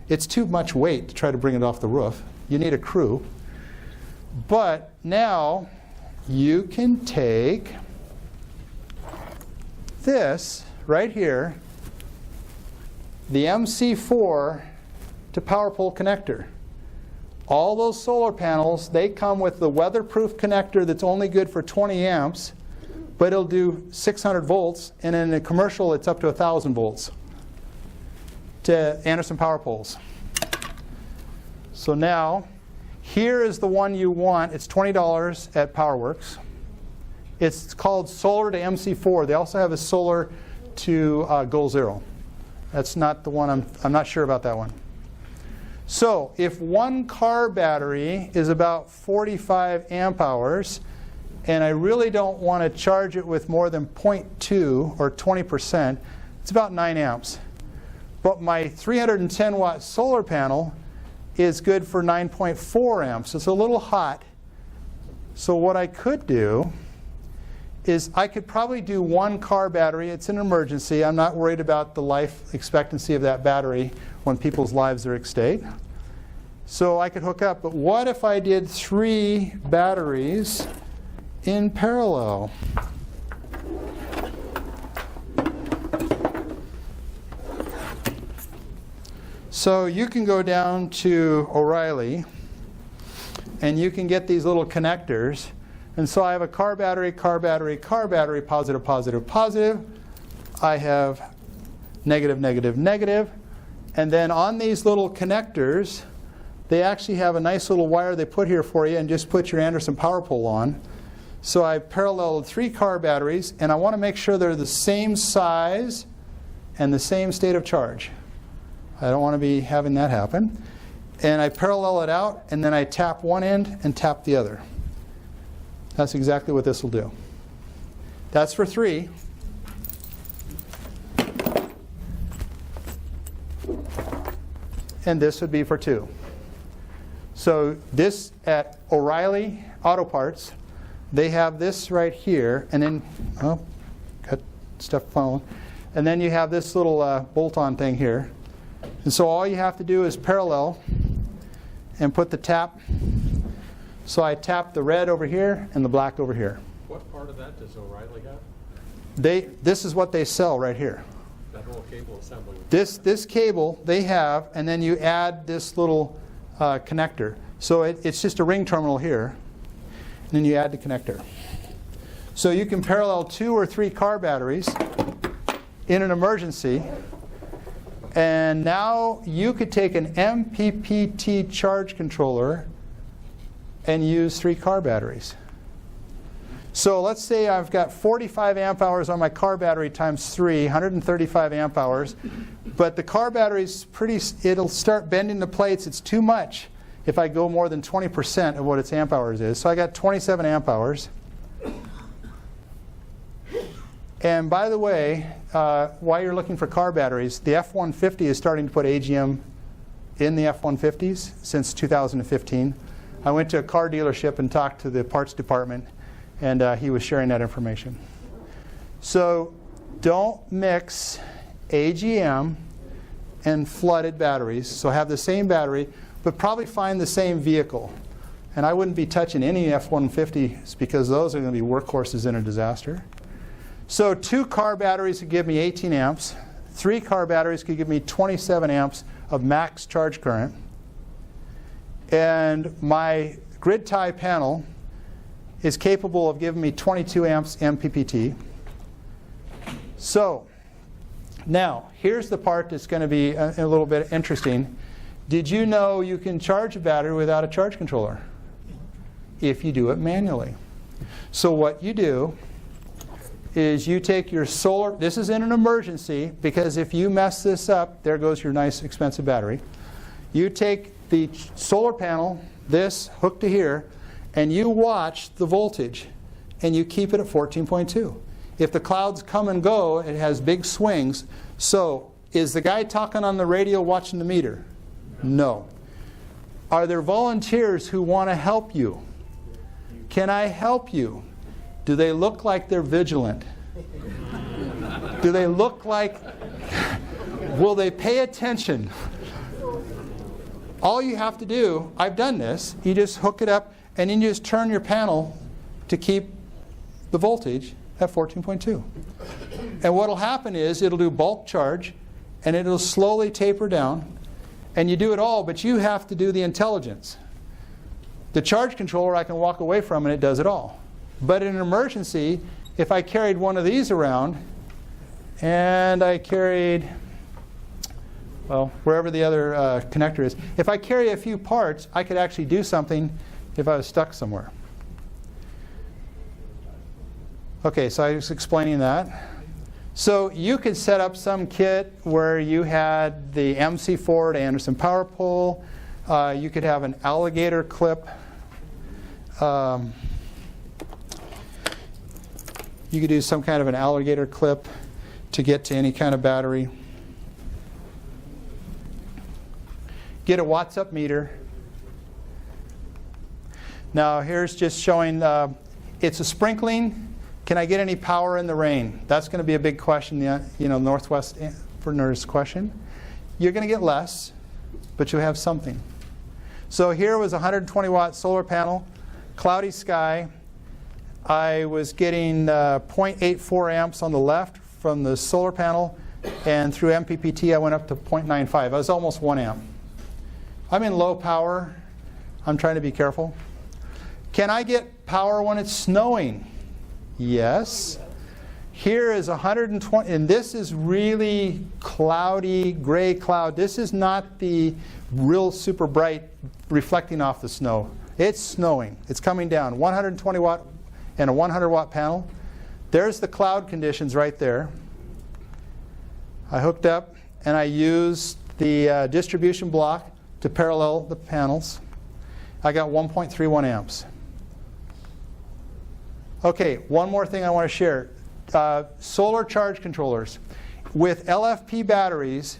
It's too much weight to try to bring it off the roof. You need a crew. But now you can take this right here, the MC4 to power pole connector. All those solar panels, they come with the weatherproof connector that's only good for 20 amps, but it'll do 600 volts, and in a commercial it's up to 1,000 volts to Anderson power poles. So now, here is the one you want. It's $20 at PowerWorks. It's called Solar to MC4. They also have a Solar to Goal Zero. That's not the one, I'm not sure about that one. So if one car battery is about 45 amp hours, and I really don't want to charge it with more than 0.2 or 20%, it's about 9 amps. But my 310 watt solar panel is good for 9.4 amps. It's a little hot. So what I could do is I could probably do one car battery. It's an emergency. I'm not worried about the life expectancy of that battery when people's lives are at stake. So I could hook up. But what if I did 3 batteries in parallel? So you can go down to O'Reilly and you can get these little connectors. And so I have a car battery, positive, positive, positive. I have negative, negative, negative. And then on these little connectors, they actually have a nice little wire they put here for you, and just put your Anderson power pole on. So I paralleled 3 car batteries, and I want to make sure they're the same size and the same state of charge. I don't want to be having that happen. And I parallel it out, and then I tap one end and tap the other. That's exactly what this will do. That's for 3. And this would be for 2. So this at O'Reilly Auto Parts, they have this right here, and then, oh, got stuff falling. And then you have this little bolt-on thing here. And so all you have to do is parallel and put the tap. So I tap the red over here and the black over here. What part of that does O'Reilly have? This is what they sell right here. That whole cable assembly? This cable they have, and then you add this little connector. So it's just a ring terminal here, and then you add the connector. So you can parallel 2 or 3 car batteries in an emergency. And now you could take an MPPT charge controller and use 3 car batteries. So let's say I've got 45 amp hours on my car battery times 3, 135 amp hours. But the car battery's it'll start bending the plates. It's too much if I go more than 20% of what its amp hours is. So I got 27 amp hours. And by the way, while you're looking for car batteries, the F-150 is starting to put AGM in the F-150s since 2015. I went to a car dealership and talked to the parts department, and he was sharing that information. So don't mix AGM and flooded batteries. So have the same battery, but probably find the same vehicle. And I wouldn't be touching any F-150s because those are going to be workhorses in a disaster. So 2 car batteries would give me 18 amps. 3 car batteries could give me 27 amps of max charge current. And my grid tie panel is capable of giving me 22 amps MPPT. So now, here's the part that's going to be a little bit interesting. Did you know you can charge a battery without a charge controller? If you do it manually. So what you do is you take your solar, this is in an emergency, because if you mess this up, there goes your nice expensive battery. You take the solar panel, this hooked to here, and you watch the voltage, and you keep it at 14.2. If the clouds come and go, it has big swings. So is the guy talking on the radio watching the meter? No. Are there volunteers who want to help you? Can I help you? Do they look like they're vigilant? Do they look like, will they pay attention? All you have to do, I've done this, you just hook it up and then you just turn your panel to keep the voltage at 14.2. And what will happen is it'll do bulk charge and it'll slowly taper down. And you do it all, but you have to do the intelligence. The charge controller I can walk away from and it does it all. But in an emergency, if I carried one of these around and I carried, well, wherever the other connector is, if I carry a few parts, I could actually do something if I was stuck somewhere. Okay, so I was explaining that. So you could set up some kit where you had the MC4 to Anderson power pole. You could have an alligator clip. You could do some kind of an alligator clip to get to any kind of battery. get a watts up meter. Now here's just showing it's a sprinkling. Can I get any power in the rain? That's going to be a big question, Northwesterners question. You're going to get less, but you'll have something. So here was a 120 watt solar panel, cloudy sky. I was getting 0.84 amps on the left from the solar panel, and through MPPT I went up to 0.95. I was almost 1 amp. I'm in low power. I'm trying to be careful. Can I get power when it's snowing? Yes. Here is 120, and this is really cloudy, gray cloud. This is not the real super bright reflecting off the snow. It's snowing. It's coming down. 120 watt and a 100 watt panel. There's the cloud conditions right there. I hooked up and I used the distribution block to parallel the panels. I got 1.31 amps. Okay, one more thing I want to share. Solar charge controllers. With LFP batteries,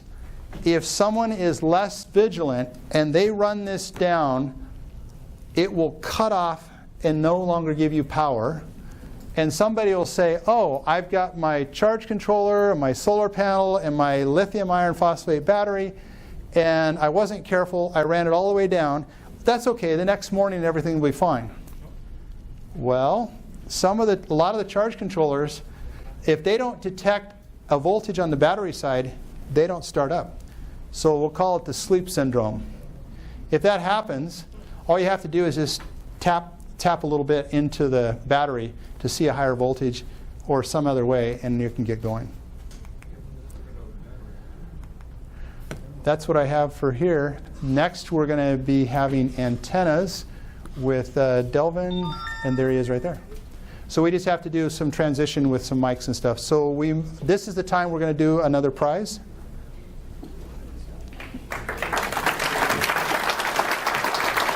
if someone is less vigilant and they run this down, it will cut off and no longer give you power. And somebody will say, oh, I've got my charge controller, my solar panel, and my lithium iron phosphate battery, and I wasn't careful. I ran it all the way down. That's okay. The next morning, everything will be fine. Well, a lot of the charge controllers, if they don't detect a voltage on the battery side, they don't start up. So we'll call it the sleep syndrome. If that happens, all you have to do is just tap a little bit into the battery to see a higher voltage or some other way, and you can get going. That's what I have for here. Next, we're going to be having antennas with Delvin, and there he is right there. So we just have to do some transition with some mics and stuff. So this is the time we're going to do another prize.